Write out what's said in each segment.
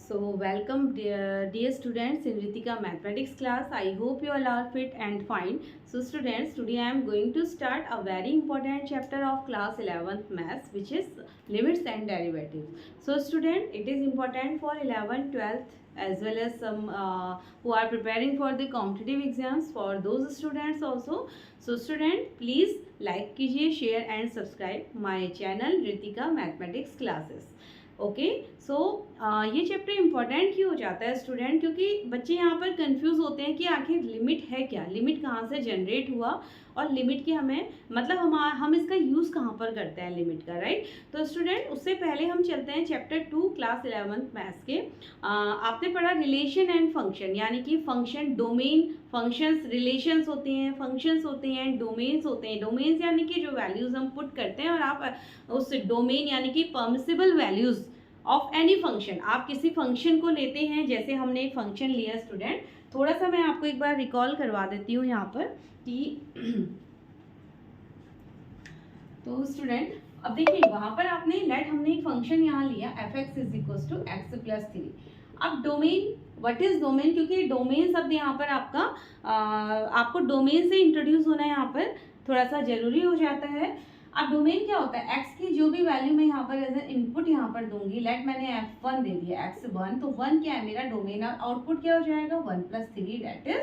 So welcome dear students in Ritika mathematics class. I hope you all are fit and fine. So students, today I am going to start a very important chapter of class 11th maths, which is limits and derivatives. So student, it is important for 11th, 12th as well as some who are preparing for the competitive exams, for those students also. So student, please like कीजिए, share and subscribe my channel Ritika mathematics classes. Okay so ये chapter important क्यों हो जाता है student, क्योंकि बच्चे यहाँ पर कंफ्यूज होते हैं कि आखिर लिमिट है क्या, लिमिट कहाँ से जनरेट हुआ और लिमिट की हमें मतलब हम इसका यूज़ कहाँ पर करते हैं लिमिट का, राइट। तो स्टूडेंट उससे पहले हम चलते हैं चैप्टर 2 क्लास 11th मैथ्स के। आपने पढ़ा रिलेशन एंड फंक्शन, यानी कि फंक्शन डोमेन, फंक्शंस रिलेशंस होते हैं, फंक्शंस होते हैं, डोमेन्स होते हैं। डोमेन्स यानी कि जो वैल्यूज़ हम पुट करते हैं और आप उस डोमेन यानी कि permissible values of any function, आप किसी फंक्शन को लेते हैं। जैसे हमने एक फंक्शन लिया स्टूडेंट, थोड़ा सा मैं आपको एक बार रिकॉल करवा देती हूँ यहाँ पर कि तो स्टूडेंट अब देखिए वहाँ पर आपने हमने एक फंक्शन यहाँ लिया f(x = x + 3). अब डोमेन, व्हाट इज डोमेन, क्योंकि डोमेन शब्द यहाँ पर आपको डोमेन से इंट्रोड्यूस होना यहाँ पर थोड़ा सा जरूरी हो जाता है। अब डोमेन क्या होता है, x की जो भी वैल्यू मैं यहाँ पर एज ए इनपुट यहाँ पर दूंगी, लेट मैंने f1 दे दिया, x1, तो 1 क्या है मेरा डोमेन और आउटपुट क्या हो जाएगा 1 + 3 दैट इज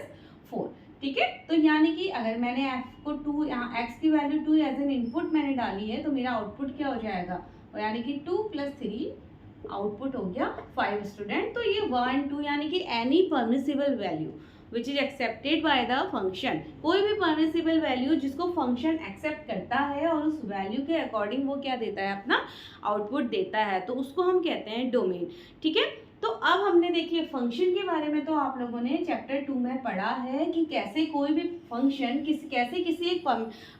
4। ठीक है, तो यानी कि अगर मैंने f को 2 यहाँ x की वैल्यू 2 एज एन इनपुट मैंने डाली है, तो मेरा आउटपुट क्या हो जाएगा, यानी कि 2 + 3 आउटपुट हो गया 5 स्टूडेंट। तो ये 1 2 यानी कि any permissible value which is accepted by the function, कोई भी परमिसिबल वैल्यू जिसको फंक्शन एक्सेप्ट करता है और उस वैल्यू के अकॉर्डिंग वो क्या देता है, अपना आउटपुट देता है, तो उसको हम कहते हैं डोमेन। ठीक है, तो अब हमने देखिए फंक्शन के बारे में तो आप लोगों ने चैप्टर 2 में पढ़ा है कि कैसे कोई भी फंक्शन कैसे किसी एक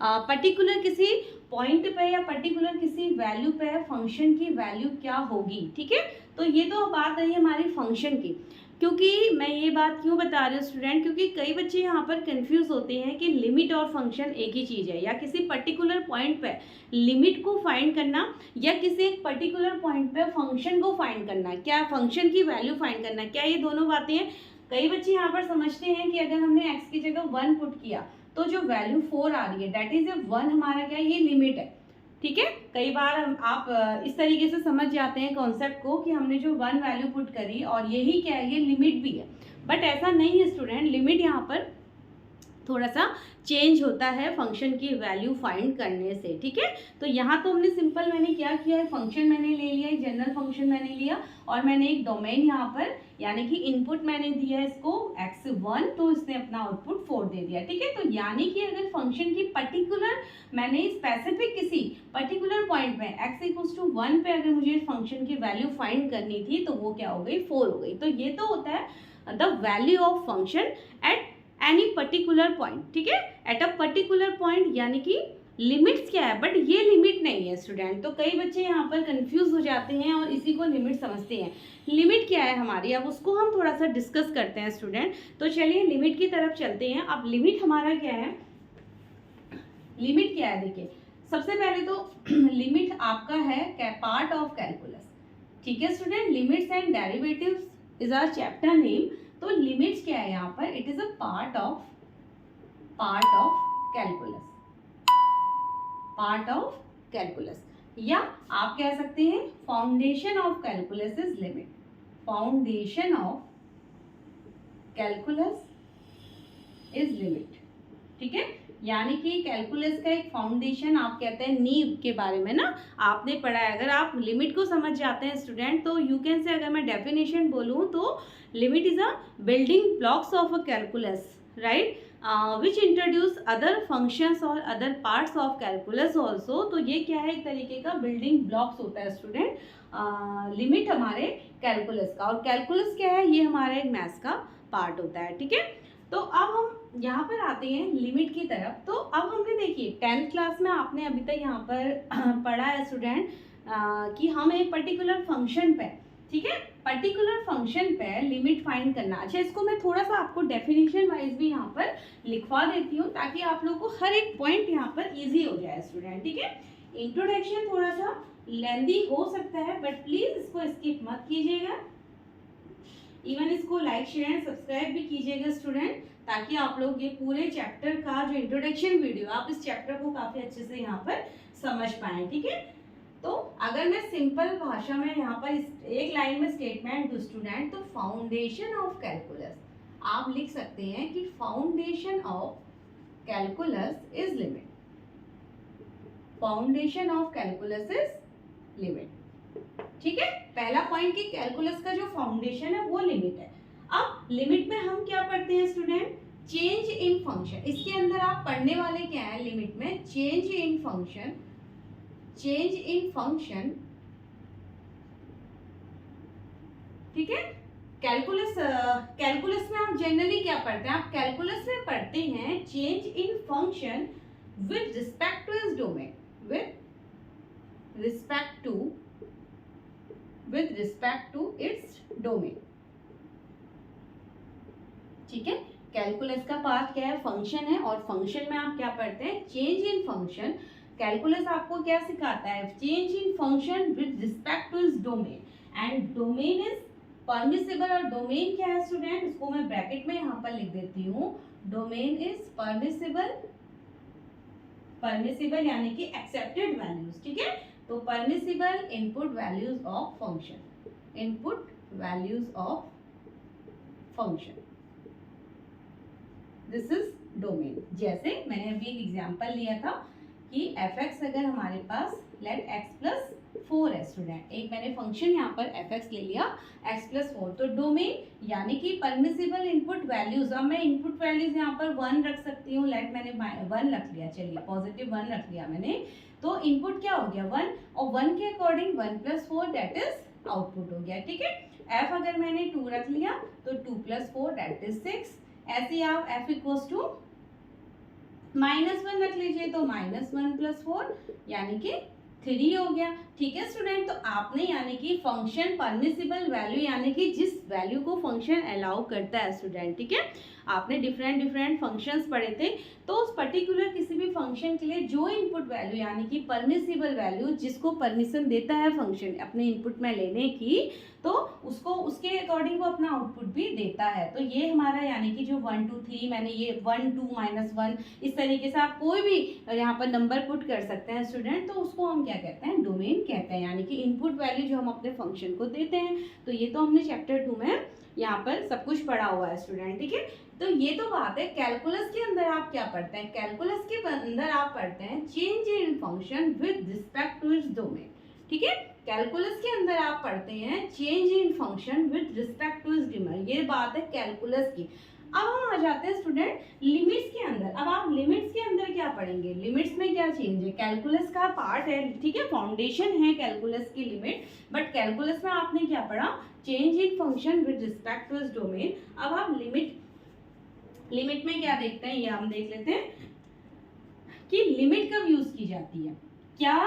पर्टिकुलर किसी पॉइंट पे या पर्टिकुलर किसी वैल्यू पे फंक्शन की वैल्यू क्या होगी। ठीक है, तो ये तो बात रही हमारी फंक्शन की। क्योंकि मैं ये बात क्यों बता रही हूँ स्टूडेंट, क्योंकि कई बच्चे यहाँ पर कंफ्यूज होते हैं कि लिमिट और फंक्शन एक ही चीज़ है, या किसी पर्टिकुलर पॉइंट पे लिमिट को फाइंड करना या किसी एक पर्टिकुलर पॉइंट पे फंक्शन को फाइंड करना, क्या फंक्शन की वैल्यू फाइंड करना, क्या ये दोनों बातें हैं। कई बच्चे यहाँ पर समझते हैं कि अगर हमने x की जगह 1 पुट किया तो जो वैल्यू 4 आ रही है दैट इज ए 1 हमारा क्या, ये लिमिट है। ठीक है, कई बार आप इस तरीके से समझ जाते हैं कॉन्सेप्ट को कि हमने जो 1 वैल्यू पुट करी और यही क्या है, ये लिमिट भी है, बट ऐसा नहीं है स्टूडेंट। लिमिट यहाँ पर थोड़ा सा चेंज होता है फंक्शन की वैल्यू फाइंड करने से। ठीक है, तो यहाँ तो हमने सिंपल मैंने क्या किया है, फंक्शन मैंने ले लिया, एक जनरल फंक्शन मैंने लिया और मैंने एक डोमेन यहाँ पर यानी कि इनपुट मैंने दिया इसको x1, तो इसने अपना आउटपुट 4 दे दिया। ठीक है, तो यानी कि अगर फंक्शन की पर्टिकुलर मैंने स्पेसिफिक किसी पर्टिकुलर पॉइंट में x = 1 पे अगर मुझे फंक्शन की वैल्यू फाइंड करनी थी तो वो क्या हो गई, 4 हो गई। तो ये तो होता है the value of function at any particular point. ठीक है, एट अ पर्टिकुलर पॉइंट यानी कि लिमिट्स क्या है, बट ये लिमिट नहीं है स्टूडेंट। तो कई बच्चे यहाँ पर कंफ्यूज हो जाते हैं और इसी को लिमिट समझते हैं। लिमिट क्या है हमारी, अब उसको हम थोड़ा सा डिस्कस करते हैं स्टूडेंट। तो चलिए लिमिट की तरफ चलते हैं। अब लिमिट हमारा क्या है, लिमिट क्या है देखिए, सबसे पहले तो लिमिट आपका है पार्ट ऑफ कैलकुलस। ठीक है student, limits and derivatives is our chapter name. तो लिमिट्स क्या है यहाँ पर, it is a part of calculus, part of calculus, या आप कह सकते हैं foundation of calculus is limit, foundation of calculus is limit. ठीक है, यानी कि कैलकुलस का एक फाउंडेशन, आप कहते हैं नींव के बारे में ना आपने पढ़ा है। अगर आप लिमिट को समझ जाते हैं स्टूडेंट तो यू कैन से, अगर मैं डेफिनेशन बोलूँ तो limit is a building blocks of a calculus, right, which introduce other functions और other parts of calculus also. तो ये क्या है, एक तरीके का बिल्डिंग ब्लॉक्स होता है स्टूडेंट लिमिट हमारे कैलकुलस का। और कैलकुलस क्या है, ये हमारा एक मैथ्स का पार्ट होता है। ठीक है, तो अब हम यहाँ पर आते हैं लिमिट की तरफ। तो अब हमने देखिए 10th क्लास में आपने अभी तक यहाँ पर पढ़ा है स्टूडेंट कि हम एक पर्टिकुलर फंक्शन पे, ठीक है, पर्टिकुलर फंक्शन पे लिमिट फाइंड करना। अच्छा, इसको मैं थोड़ा सा आपको डेफिनेशन वाइज भी यहाँ पर लिखवा देती हूँ ताकि आप लोग को हर एक पॉइंट यहाँ पर इजी हो जाए स्टूडेंट। ठीक है, इंट्रोडक्शन थोड़ा सा लेंदी हो सकता है बट प्लीज इसको स्किप मत कीजिएगा। इवन इसको लाइक शेयर एंड सब्सक्राइब भी कीजिएगा स्टूडेंट, ताकि आप लोग ये पूरे चैप्टर का जो इंट्रोडक्शन वीडियो, आप इस चैप्टर को काफी अच्छे से यहाँ पर समझ पाए। ठीक है, तो अगर मैं सिंपल भाषा में यहाँ पर एक लाइन में स्टेटमेंट दूं स्टूडेंट, तो फाउंडेशन ऑफ कैलकुलस आप लिख सकते हैं कि foundation of calculus is limit. Foundation of calculus is limit. ठीक है, पहला पॉइंट कि कैलकुलस का जो फाउंडेशन है वो लिमिट है। अब लिमिट में हम क्या पढ़ते हैं स्टूडेंट? Change in function. इसके अंदर आप पढ़ने वाले क्या है लिमिट में? Change in function. Change in function, ठीक है। कैलकुलस में आप जनरली क्या पढ़ते हैं? आप कैलकुलस में पढ़ते हैं change in function with respect to its domain, with respect to its domain. ठीक है, कैलकुलस का पार्ट क्या है? फंक्शन है, और फंक्शन में आप क्या पढ़ते हैं? Change in function. कैलकुलस आपको क्या सिखाता है? Change in function with respect to its domain, and domain is permissible. और डोमेन क्या है स्टूडेंट? इसको मैं ब्रैकेट में यहाँ पर लिख देती हूँ। डोमेन इज परमिसिबल, परमिसिबल यानी कि एक्सेप्टेड वैल्यूज। ठीक है, तो permissible input values of function, input values of function, this is domain. जैसे मैंने अभी एक एग्जांपल लिया था कि f(x) अगर हमारे पास लेट x प्लस 4 है स्टूडेंट, एक मैंने फंक्शन यहाँ पर f(x) ले लिया x प्लस 4, तो डोमेन यानी कि परमिसिबल इनपुट वैल्यूज। अब मैं इनपुट वैल्यूज यहाँ पर 1 रख सकती हूँ। लेट मैंने 1 रख लिया, चलिए पॉजिटिव 1 रख लिया मैंने, तो इनपुट क्या हो गया 1, और 1 के according 1 plus 4 that is output हो गया। ठीक है, f अगर मैंने 2 रख लिया तो 2 प्लस 4 दैट इज 6। ऐसे आप f इक्वल्स टू -1 रख लीजिए, तो -1 प्लस 4 यानी कि 3 हो गया। ठीक है स्टूडेंट, तो आपने यानी कि फंक्शन परमिसिबल वैल्यू यानी कि जिस वैल्यू को फंक्शन अलाउ करता है स्टूडेंट, ठीक है, आपने डिफरेंट फंक्शंस पढ़े थे, तो उस पर्टिकुलर किसी भी फंक्शन के लिए जो इनपुट वैल्यू यानी कि परमिसिबल वैल्यू जिसको परमिशन देता है फंक्शन अपने इनपुट में लेने की, तो उसको उसके अकॉर्डिंग वो अपना आउटपुट भी देता है। तो ये हमारा यानी कि जो 1 2 3 मैंने ये 1 2 -1 इस तरीके से आप कोई भी यहाँ पर नंबर पुट कर सकते हैं स्टूडेंट, तो उसको हम क्या कहते हैं? डोमेन कहते हैं, यानी कि इनपुट वैल्यू जो हम अपने फंक्शन को देते हैं। तो ये तो हमने चैप्टर 2 में यहाँ पर सब कुछ पढ़ा हुआ है स्टूडेंट। ठीक है, तो ये तो बात है। कैलकुलस के अंदर आप क्या पढ़ते हैं? कैलकुलस के अंदर आप पढ़ते हैं change in function with respect to its domain. ठीक है, कैलकुलस के अंदर आप पढ़ते हैं change in function with respect to its domain. ये बात है कैलकुलस की। अब हम आ जाते हैं स्टूडेंट लिमिट्स के अंदर। अब आप लिमिट्स के अंदर क्या पढ़ेंगे? लिमिट्स में क्या चेंज है? कैलकुलस का पार्ट है, ठीक है, फाउंडेशन है कैलकुलस की लिमिट, बट कैलकुलस में आपने क्या पढ़ा? Change in function with respect to its domain. अब आप लिमिट में क्या देखते हैं, ये हम देख लेते हैं कि लिमिट कब यूज की जाती है। क्या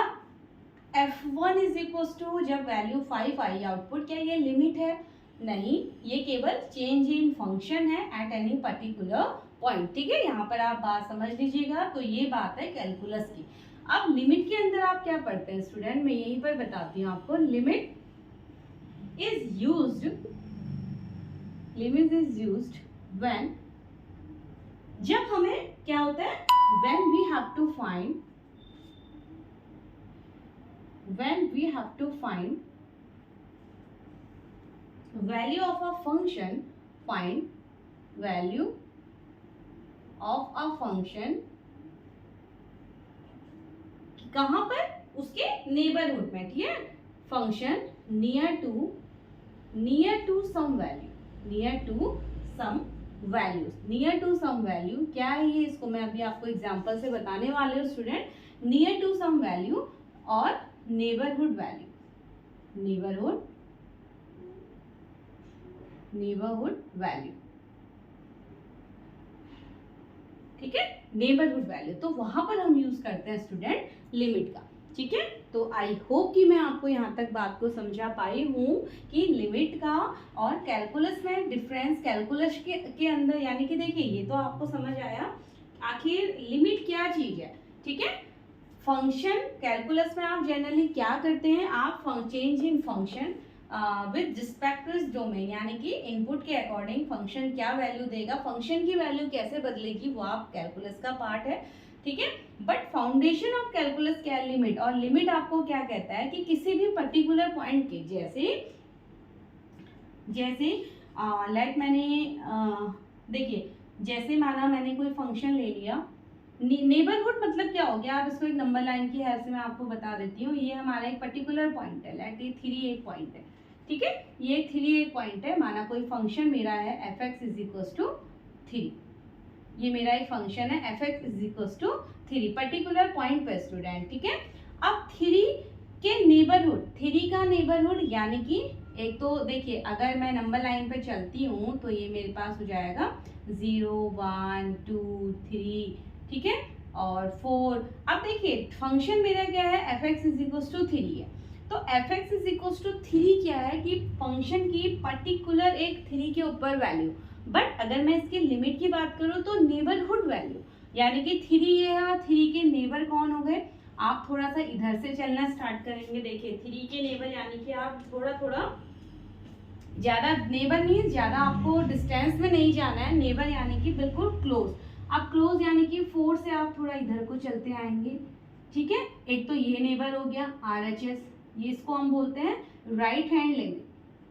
f1 इज इक्वल टू जब वैल्यू 5 आई आउटपुट, क्या ये लिमिट है? नहीं, ये केवल चेंज इन फंक्शन है एट एनी पर्टिकुलर पॉइंट। ठीक है, यहाँ पर आप बात समझ लीजिएगा। तो ये बात है कैलकुलस की। अब लिमिट के अंदर आप क्या पढ़ते हैं स्टूडेंट? मैं यहीं पर बताती हूँ आपको। लिमिट इज यूज्ड व्हेन, जब हमें क्या होता है? When we have to find value of a function, find value of a function कहाँ पर? उसके नेबरहुड में। ठीक है, function near to some value, क्या है ये? इसको मैं अभी आपको एग्जांपल से बताने वाले हूँ student. Near to some value और नेबरहुड वैल्यू, ठीक है, नेबरहुड वैल्यू। तो वहां पर हम यूज करते हैं स्टूडेंट लिमिट का। ठीक है, तो आई होप कि मैं आपको यहाँ तक बात को समझा पाई हूँ कि लिमिट का और कैलकुलस में डिफरेंस। कैलकुलस के अंदर यानी कि देखिए, ये तो आपको समझ आया आखिर लिमिट क्या चीज है। ठीक है, फंक्शन कैलकुलस में आप जनरली क्या करते हैं? आप change in function with respect to इस डोमेन, यानी कि इनपुट के अकॉर्डिंग फंक्शन क्या वैल्यू देगा, फंक्शन की वैल्यू कैसे बदलेगी, वो आप कैलकुलस का पार्ट है, ठीक है। बट फाउंडेशन ऑफ कैलकुलस क्या है, लिमिट। और लिमिट आपको क्या कहता है कि किसी भी पर्टिकुलर पॉइंट के, जैसे लाइक मैंने देखिए, जैसे माना मैंने कोई फंक्शन ले लिया, नेबरहुड मतलब क्या हो गया, आप इसको एक नंबर लाइन की हेल्प से मैं आपको बता देती हूँ। ये हमारा एक पर्टिकुलर पॉइंट है, लाइक ये 3 एक पॉइंट है, ठीक है। ये 3 एक पॉइंट है, माना कोई फंक्शन मेरा है fx इज इक्वल्स टू 3, ये मेरा एक फंक्शन है fx is equals to 3 particular point पे स्टूडेंट, ठीक है। अब 3 के नेबरहुड, 3 का नेबरहुड यानी कि एक तो देखिए, अगर मैं नंबर लाइन पे चलती हूँ तो ये मेरे पास हो जाएगा 0 1 2 3, ठीक है, और 4। अब देखिए फंक्शन मेरा क्या है, fx इज इक्वल्स टू 3 है, तो fx इज इक्वल्स टू 3 क्या है कि फंक्शन की पर्टिकुलर एक 3 के ऊपर वैल्यू। बट अगर मैं इसकी लिमिट की बात करूँ तो नेबरहुड वैल्यू, यानी कि 3 ये है, 3 के नेबर कौन हो गए, आप थोड़ा सा इधर से चलना स्टार्ट करेंगे। देखिए 3 के नेबर यानी कि आप थोड़ा थोड़ा, ज़्यादा नेबर मीन्स ज़्यादा आपको डिस्टेंस में नहीं जाना है, नेबर यानी कि बिल्कुल क्लोज। अब क्लोज यानी कि 4 से आप थोड़ा इधर को चलते आएंगे, ठीक है। एक तो ये नेबर हो गया RHS, ये इसको हम बोलते हैं राइट हैंड लिमिट,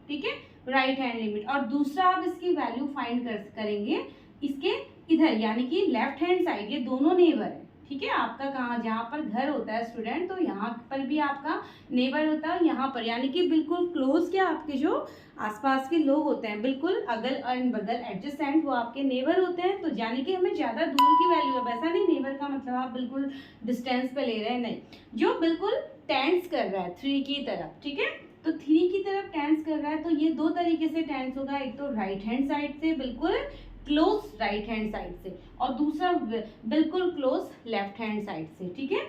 ठीक है, राइट हैंड लिमिट। और दूसरा आप इसकी वैल्यू फाइंड करेंगे इसके इधर, यानी कि लेफ्ट हैंड साइड, ये दोनों नेबर है, ठीक है। आपका कहाँ, जहाँ पर घर होता है स्टूडेंट, तो यहाँ पर भी आपका नेबर होता है, यहाँ पर यानी कि बिल्कुल क्लोज के आपके जो आसपास के लोग होते हैं, बिल्कुल अगल और बगल एडजेसेंट, वो आपके नेबर होते हैं। तो यानी कि हमें ज़्यादा दूर की वैल्यू है, वैसा नहीं नेबर का मतलब आप बिल्कुल डिस्टेंस पे ले रहे हैं, नहीं, जो बिल्कुल टेंस कर रहा है 3 की तरफ, ठीक है। तो 3 की तरफ टेंस कर रहा है, तो ये दो तरीके से टेंस होगा, एक तो राइट हैंड साइड से बिल्कुल क्लोज राइट हैंड साइड से, और दूसरा बिल्कुल क्लोज लेफ्ट हैंड साइड से, ठीक है।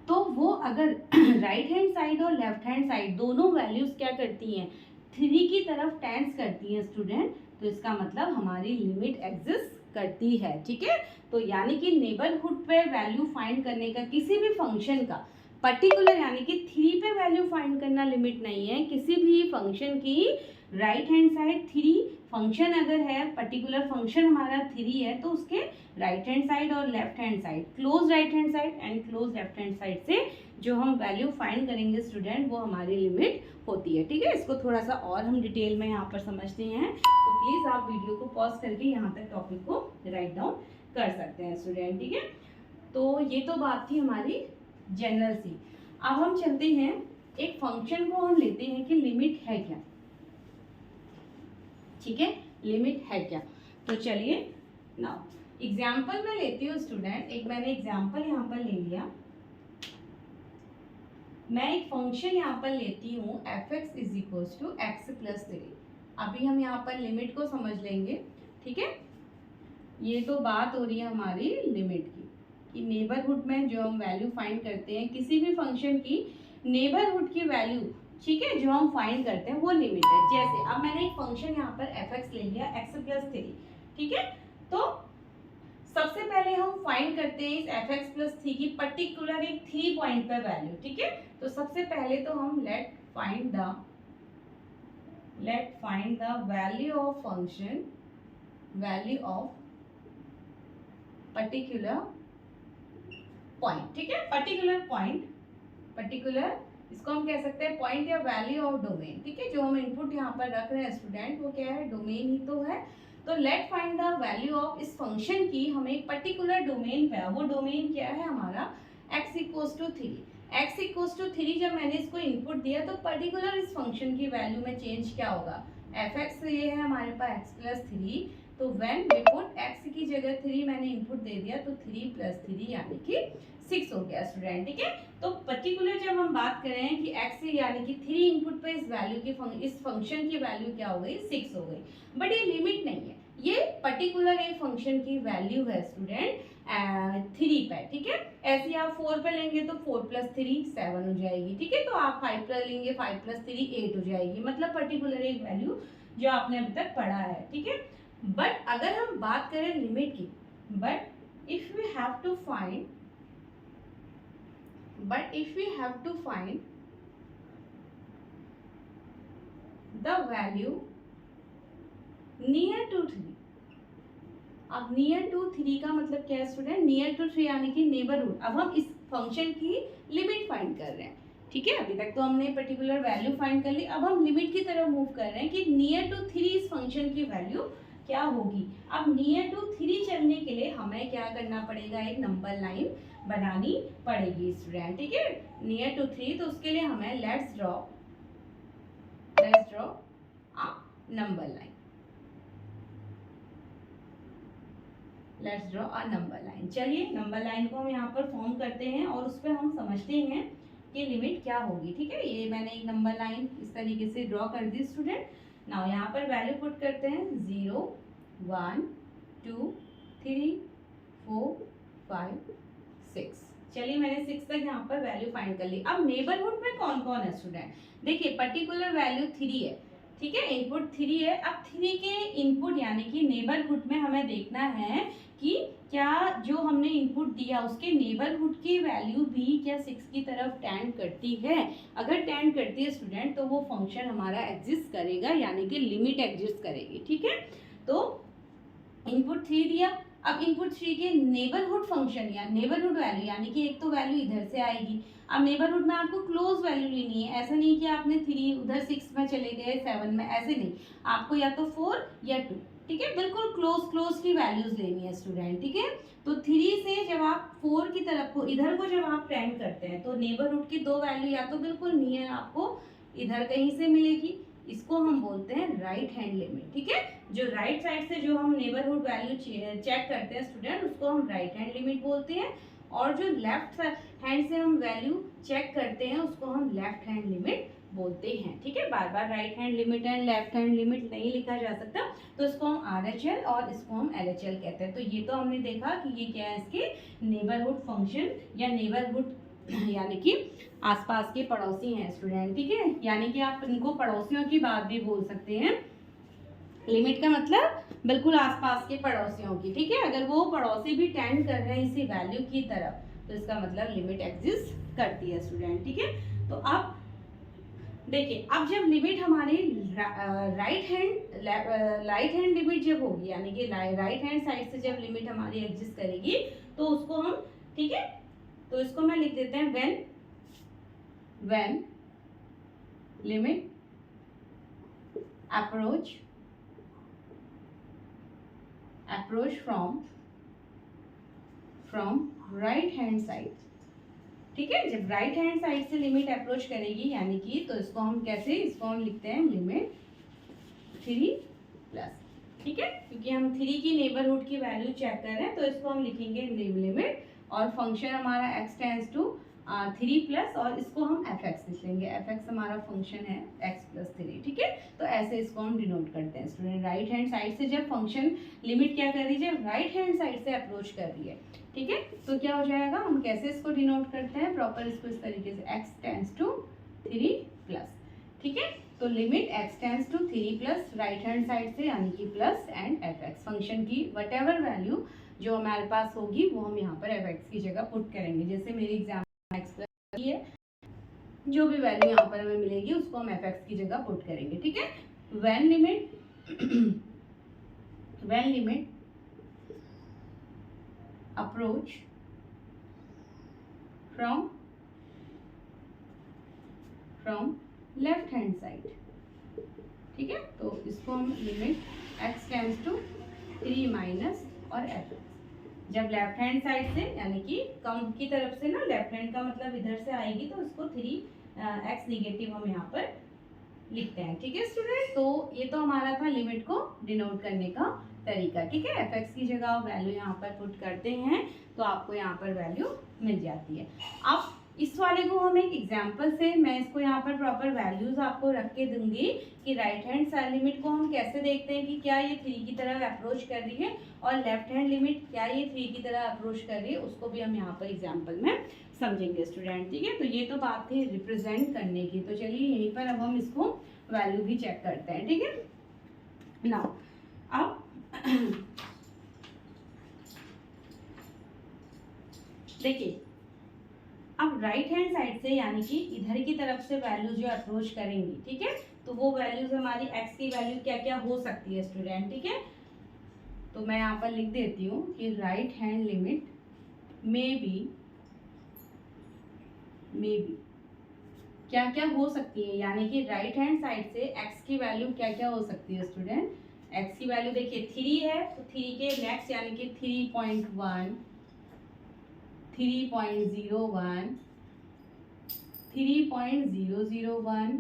तो वो अगर राइट हैंड साइड और लेफ्ट हैंड साइड दोनों वैल्यूज क्या करती हैं, 3 की तरफ टेंस करती हैं स्टूडेंट, तो इसका मतलब हमारी लिमिट एग्जिस्ट करती है, ठीक है। तो यानी कि नेबरहुड पे वैल्यू फाइंड करने का किसी भी फंक्शन का पर्टिकुलर, यानी कि 3 पे वैल्यू फाइंड करना लिमिट नहीं है, किसी भी फंक्शन की राइट हैंड साइड 3, फंक्शन अगर है पर्टिकुलर फंक्शन हमारा 3 है, तो उसके राइट हैंड साइड और left hand side, close right hand side and close left hand side से जो हम वैल्यू फाइंड करेंगे स्टूडेंट, वो हमारी लिमिट होती है, ठीक है। इसको थोड़ा सा और हम डिटेल में यहाँ पर समझते हैं, तो प्लीज़ आप वीडियो को पॉज करके यहाँ तक टॉपिक को राइट डाउन कर सकते हैं स्टूडेंट, ठीक है। तो ये तो बात थी हमारी जनरल सी। अब हम चलते हैं, एक फंक्शन को हम लेते हैं कि लिमिट है क्या, ठीक है, लिमिट है क्या। तो चलिए नाउ एग्जाम्पल मैं लेती हूँ स्टूडेंट, एक मैंने एग्जाम्पल यहाँ पर ले लिया, मैं एक फंक्शन यहाँ पर लेती हूँ fx is equals to x plus 3। अभी हम यहाँ पर लिमिट को समझ लेंगे, ठीक है। ये तो बात हो रही है हमारी लिमिट की, कि नेबरहुड में जो हम वैल्यू फाइंड करते हैं किसी भी फंक्शन की नेबरहुड की वैल्यू, ठीक है, जो हम फाइंड करते हैं वो लिमिट है। जैसे अब मैंने एक फंक्शन यहाँ पर fx ले लिया x प्लस 3, ठीक है। तो सबसे पहले हम फाइंड करते हैं इस fx प्लस 3 की पर्टिकुलर एक 3 पॉइंट पे वैल्यू, ठीक है। तो सबसे पहले तो हम let find the value of function, value of particular point, ठीक है, पर्टिकुलर पॉइंट, पर्टिकुलर इसको हम कह सकते हैं पॉइंट या वैल्यू ऑफ डोमेन, ठीक है। जो हम इनपुट यहाँ पर रख रहे हैं स्टूडेंट, वो क्या है, डोमेन ही तो है। तो let find the value of इस फंक्शन की, हमें एक पर्टिकुलर डोमेन पे, वो डोमेन क्या है हमारा x equals to 3, x equals to 3। जब मैंने इसको इनपुट दिया तो पर्टिकुलर इस फंक्शन की वैल्यू में चेंज क्या होगा, fx ये है हमारे पास x प्लस 3, तो व्हेन वी पुट x की जगह 3 मैंने इनपुट दे दिया, तो 3 प्लस 3 यानी कि 6 हो गया स्टूडेंट, ठीक है। तो पर्टिकुलर जब हम बात करें कि x यानी कि 3 इनपुट पे इस वैल्यू की इस फंक्शन की वैल्यू क्या हो गई, 6 हो गई। बट ये लिमिट नहीं है, ये पर्टिकुलर एक फंक्शन की वैल्यू है स्टूडेंट 3 पे, ठीक है। ऐसे आप 4 पे लेंगे तो 4 प्लस 3 7 हो जाएगी, ठीक है। तो आप 5 पे लेंगे, 5 प्लस 3 8 हो जाएगी, मतलब पर्टिकुलर एक वैल्यू जो आपने अभी तक पढ़ा है, ठीक है। बट अगर हम बात करें लिमिट की, but if we have to find the value near to 3। अब नियर टू 3 का मतलब क्या है स्टूडेंट, नियर टू 3 यानी कि नेबरहुड। अब हम इस फंक्शन की लिमिट फाइंड कर रहे हैं, ठीक है। अभी तक तो हमने पर्टिकुलर वैल्यू फाइंड कर ली, अब हम लिमिट की तरफ मूव कर रहे हैं कि नियर टू 3 इस फंक्शन की वैल्यू क्या होगी। अब नियर टू 3 चलने के लिए हमें क्या करना पड़ेगा, एक नंबर लाइन बनानी पड़ेगी स्टूडेंट, ठीक है। नियर टू 3, तो उसके लिए हमें let's draw a number line. Let's draw a number line. चलिए नंबर लाइन को हम यहाँ पर फॉर्म करते हैं और उस पर हम समझते हैं कि लिमिट क्या होगी, ठीक है। ये मैंने एक नंबर लाइन इस तरीके से ड्रॉ कर दी स्टूडेंट। नाउ यहाँ पर वैल्यू पुट करते हैं 0 1 2 3 4 5 6। चलिए मैंने 6 तक यहाँ पर वैल्यू फाइंड कर ली। अब नेबरहुड में कौन कौन है स्टूडेंट, देखिए पर्टिकुलर वैल्यू 3 है, ठीक है, इनपुट 3 है। अब 3 के इनपुट यानी कि नेबरहुड में हमें देखना है कि क्या जो हमने इनपुट दिया उसके नेबरहुड की वैल्यू भी क्या 6 की तरफ टेंड करती है। अगर टेंड करती है स्टूडेंट तो वो फंक्शन हमारा एग्जिस्ट करेगा, यानी कि लिमिट एग्जिस्ट करेगी, ठीक है। तो इनपुट 3 दिया, अब इनपुट 3 के नेबरहुड फंक्शन या नेबरहुड वैल्यू यानी कि एक तो वैल्यू इधर से आएगी। अब नेबरहुड में आपको क्लोज वैल्यू लेनी है, ऐसा नहीं कि आपने 3 उधर 6 में चले गए 7 में, ऐसे नहीं, आपको या तो 4 या 2, ठीक है, बिल्कुल क्लोज की वैल्यूज लेनी है स्टूडेंट, ठीक है। तो 3 से जब आप 4 की तरफ को इधर को जब आप टेंड करते हैं तो नेबरहुड की दो वैल्यू या तो बिल्कुल नियर आपको इधर कहीं से मिलेगी, इसको हम बोलते हैं राइट हैंड लिमिट, ठीक है। जो राइट साइड से जो हम नेबरहुड वैल्यू चेक करते हैं स्टूडेंट उसको हम राइट हैंड लिमिट बोलते हैं, और जो लेफ्ट हैंड से हम वैल्यू चेक करते हैं उसको हम लेफ्ट हैंड लिमिट बोलते हैं, ठीक है। बार बार right hand limit and left hand limit नहीं लिखा जा सकता, तो इसको हम RHL और इसको हम LHL कहते हैं। तो ये तो हमने देखा कि ये क्या है, इसके नेबरहुड फंक्शन या नेबरहुड यानी कि आसपास के पड़ोसी हैं स्टूडेंट, ठीक है, यानी कि आप इनको पड़ोसियों की बात भी बोल सकते हैं। लिमिट का मतलब बिल्कुल आसपास के पड़ोसियों की, ठीक है। अगर वो पड़ोसी भी टेंड कर रहे हैं इसी वैल्यू की तरफ तो इसका मतलब लिमिट एग्जिस्ट करती है स्टूडेंट, ठीक है। तो अब देखिए, अब जब लिमिट हमारी राइट हैंड लिमिट जब होगी यानी कि राइट हैंड साइड से जब लिमिट हमारी एग्जिस्ट करेगी तो उसको हम, ठीक है, तो इसको मैं लिख देते हैं when limit approach from right hand side, ठीक है। जब राइट हैंड साइड से लिमिट अप्रोच करेगी यानी कि, तो इसको हम कैसे, इसको हम लिखते हैं लिमिट 3+, ठीक है, क्योंकि हम 3 की नेबरहुड की वैल्यू चेक कर रहे हैं तो इसको हम लिखेंगे लिमिट, और फंक्शन हमारा x टेंड्स टू 3+ और इसको हम fx लिख लेंगे, fx हमारा फंक्शन है x+3, ठीक है। तो ऐसे इसको हम डिनोट करते हैं स्टूडेंट, राइट हैंड साइड से जब फंक्शन लिमिट क्या कर रही है, राइट हैंड साइड से अप्रोच कर रही है, ठीक है, तो क्या हो जाएगा, हम कैसे इसको डिनोट करते हैं प्रॉपर, इसको इस तरीके से x टेंड्स टू 3+, ठीक है। तो limit x tends to 3+ right hand side से यानी कि प्लस एंड fx फंक्शन की वटेवर वैल्यू जो हमारे पास होगी वो हम यहाँ पर fx की जगह पुट करेंगे। जैसे मेरी एग्जाम x+ है, जो भी वैल्यू यहाँ पर हमें मिलेगी उसको हम fx की जगह पुट करेंगे, ठीक है। When limit approach from left hand side, ठीक है, तो इसको हम लिमिट x टेंड्स टू 3- और fx, जब लेफ्ट हैंड साइड से यानी कि कम की तरफ से ना, लेफ्ट हैंड का मतलब इधर से आएगी तो इसको 3x निगेटिव हम यहाँ पर लिखते हैं, ठीक है स्टूडेंट। तो ये तो हमारा था लिमिट को डिनोट करने का तरीका, ठीक है। fx की जगह वैल्यू यहाँ पर पुट करते हैं तो आपको यहाँ पर वैल्यू मिल जाती है। अब इस वाले को हम एक एग्जांपल से, मैं इसको यहाँ पर प्रॉपर वैल्यूज आपको रख के दूंगी कि राइट हैंड साइड लिमिट को हम कैसे देखते हैं कि क्या ये 3 की तरह अप्रोच कर रही है, और लेफ्ट हैंड लिमिट क्या ये 3 की तरह अप्रोच कर रही है, उसको भी हम यहाँ पर एग्जाम्पल में समझेंगे स्टूडेंट, ठीक है। तो ये तो बात थी रिप्रेजेंट करने की, तो चलिए यहीं पर अब हम इसको वैल्यू भी चेक करते हैं, ठीक है। नाउ अब देखिए, अब राइट हैंड साइड से यानी कि इधर की तरफ से वैल्यू जो अप्रोच करेंगी, ठीक है, तो वो वैल्यूज हमारी एक्स की वैल्यू क्या क्या हो सकती है स्टूडेंट, ठीक है। तो मैं यहाँ पर लिख देती हूँ कि राइट हैंड लिमिट में भी क्या क्या हो सकती है, यानी कि राइट हैंड साइड से एक्स की वैल्यू क्या क्या हो सकती है स्टूडेंट। एक्स की वैल्यू देखिए 3 है, तो 3 के नेक्स्ट यानी कि 3.1, 3.01, 3.001,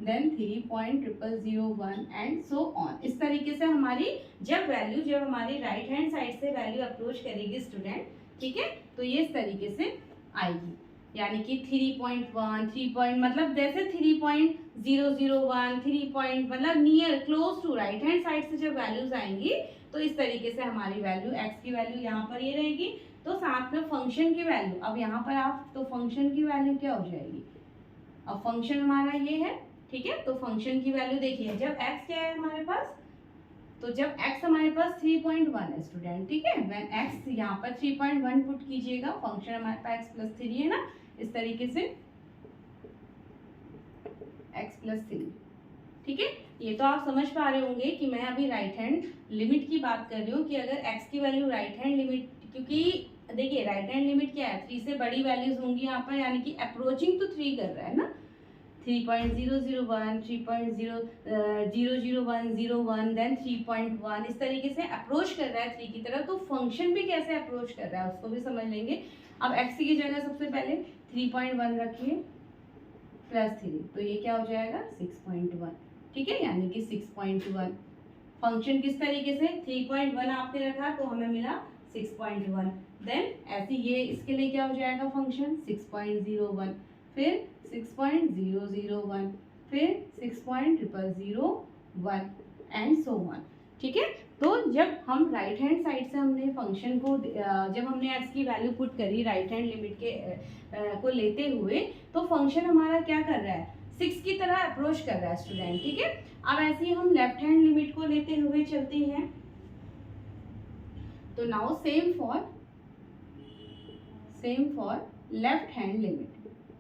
देन 3.001 एंड सो ऑन। इस तरीके से हमारी जब हमारी राइट हैंड साइड से वैल्यू अप्रोच करेगी स्टूडेंट, ठीक है, तो ये इस तरीके से आएगी, यानी कि 3.1, 3 मतलब जैसे 3.001, 3 मतलब near close to right hand side से जब वैल्यूज आएंगी तो इस तरीके से हमारी वैल्यू एक्स की वैल्यू यहाँ पर ये रहेगी। तो साथ में फंक्शन की वैल्यू, अब यहाँ पर आप तो फंक्शन की वैल्यू क्या हो जाएगी, अब फंक्शन हमारा ये है, ठीक है, तो फंक्शन की वैल्यू देखिए जब x क्या है हमारे पास, तो जब x हमारे पास 3.1 है स्टूडेंट, ठीक है, व्हेन x यहाँ पर 3.1 पुट कीजिएगा, फंक्शन हमारे पास x + 3 है ना, इस तरीके से x + 3, ठीक है। ये तो आप समझ पा रहे होंगे कि मैं अभी राइट हैंड लिमिट की बात कर रही हूँ कि अगर x की वैल्यू राइट हैंड लिमिट, क्योंकि देखिए राइट हैंड लिमिट क्या है, 3 से बड़ी वैल्यूज होंगी यहाँ पर, यानी कि अप्रोचिंग तो 3 कर रहा है ना, 3.001, 3.001, देन 3.1, इस तरीके से अप्रोच कर रहा है 3 की तरफ। तो फंक्शन भी कैसे अप्रोच कर रहा है उसको भी समझ लेंगे। अब x की जगह सबसे पहले 3.1 रखिए +3, तो ये क्या हो जाएगा 6.1, ठीक है, यानी कि 6.1। फंक्शन किस तरीके से 3.1 आपने रखा तो हमें मिला 6.1, देन ऐसे ये इसके लिए क्या हो जाएगा फंक्शन 6.01, फिर 6.001, फिर 6.001 एंड सो ऑन, ठीक है। तो जब हम राइट हैंड साइड से हमने फंक्शन को जब हमने x की वैल्यू पुट करी राइट हैंड लिमिट के को लेते हुए, तो फंक्शन हमारा क्या कर रहा है 6 की तरह अप्रोच कर रहा है स्टूडेंट, ठीक है। अब ऐसे ही हम लेफ्ट हैंड लिमिट को लेते हुए चलते हैं, तो now same for left hand limit.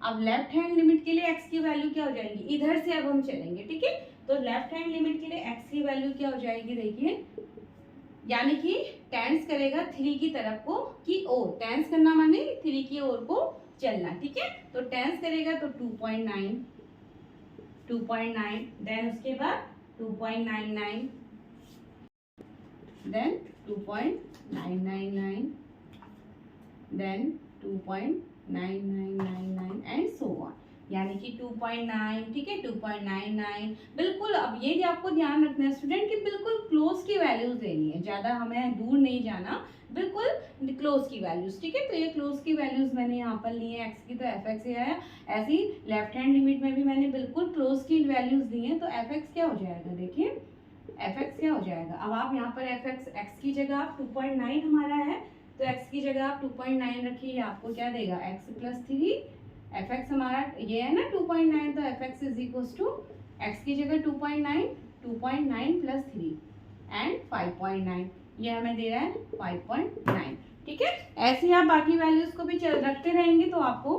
अब लेफ्ट हैंड लिमिट के लिए x की वैल्यू क्या हो जाएगी, इधर से अब हम चलेंगे, ठीक है, तो लेफ्ट हैंड लिमिट के लिए x की वैल्यू क्या हो जाएगी, देखिए, यानी कि टेंस करेगा 3 की तरफ को की ओर, टेंस करना माने 3 की ओर को चलना, ठीक है, तो टेंस करेगा तो 2.9, देन उसके बाद 2.99, then 2.999, then 2.9999 and so on, यानी कि 2.9, ठीक है, 2.99 बिल्कुल। अब ये आपको ध्यान रखना है स्टूडेंट कि बिल्कुल क्लोज की वैल्यूज लेनी है, ज़्यादा हमें दूर नहीं जाना, बिल्कुल क्लोज की वैल्यूज, ठीक है। तो ये क्लोज की वैल्यूज मैंने यहाँ पर ली है x की, तो fx ये आया। ऐसे ही लेफ्ट हैंड लिमिट में भी मैंने बिल्कुल क्लोज की वैल्यूज दी हैं, तो fx क्या हो जाएगा, देखिए fx क्या हो जाएगा। अब आप यहाँ पर fx x की जगह आप 2.9 हमारा है, तो x की जगह आप 2.9 रखिए, आपको क्या देगा x + 3, fx हमारा ये है ना 2.9, तो fx = x की जगह 2.9 + 3 एंड 5.9, ये हमें दे रहा है 5.9, ठीक है। ऐसे ही आप बाकी वैल्यूज को भी रखते रहेंगे तो आपको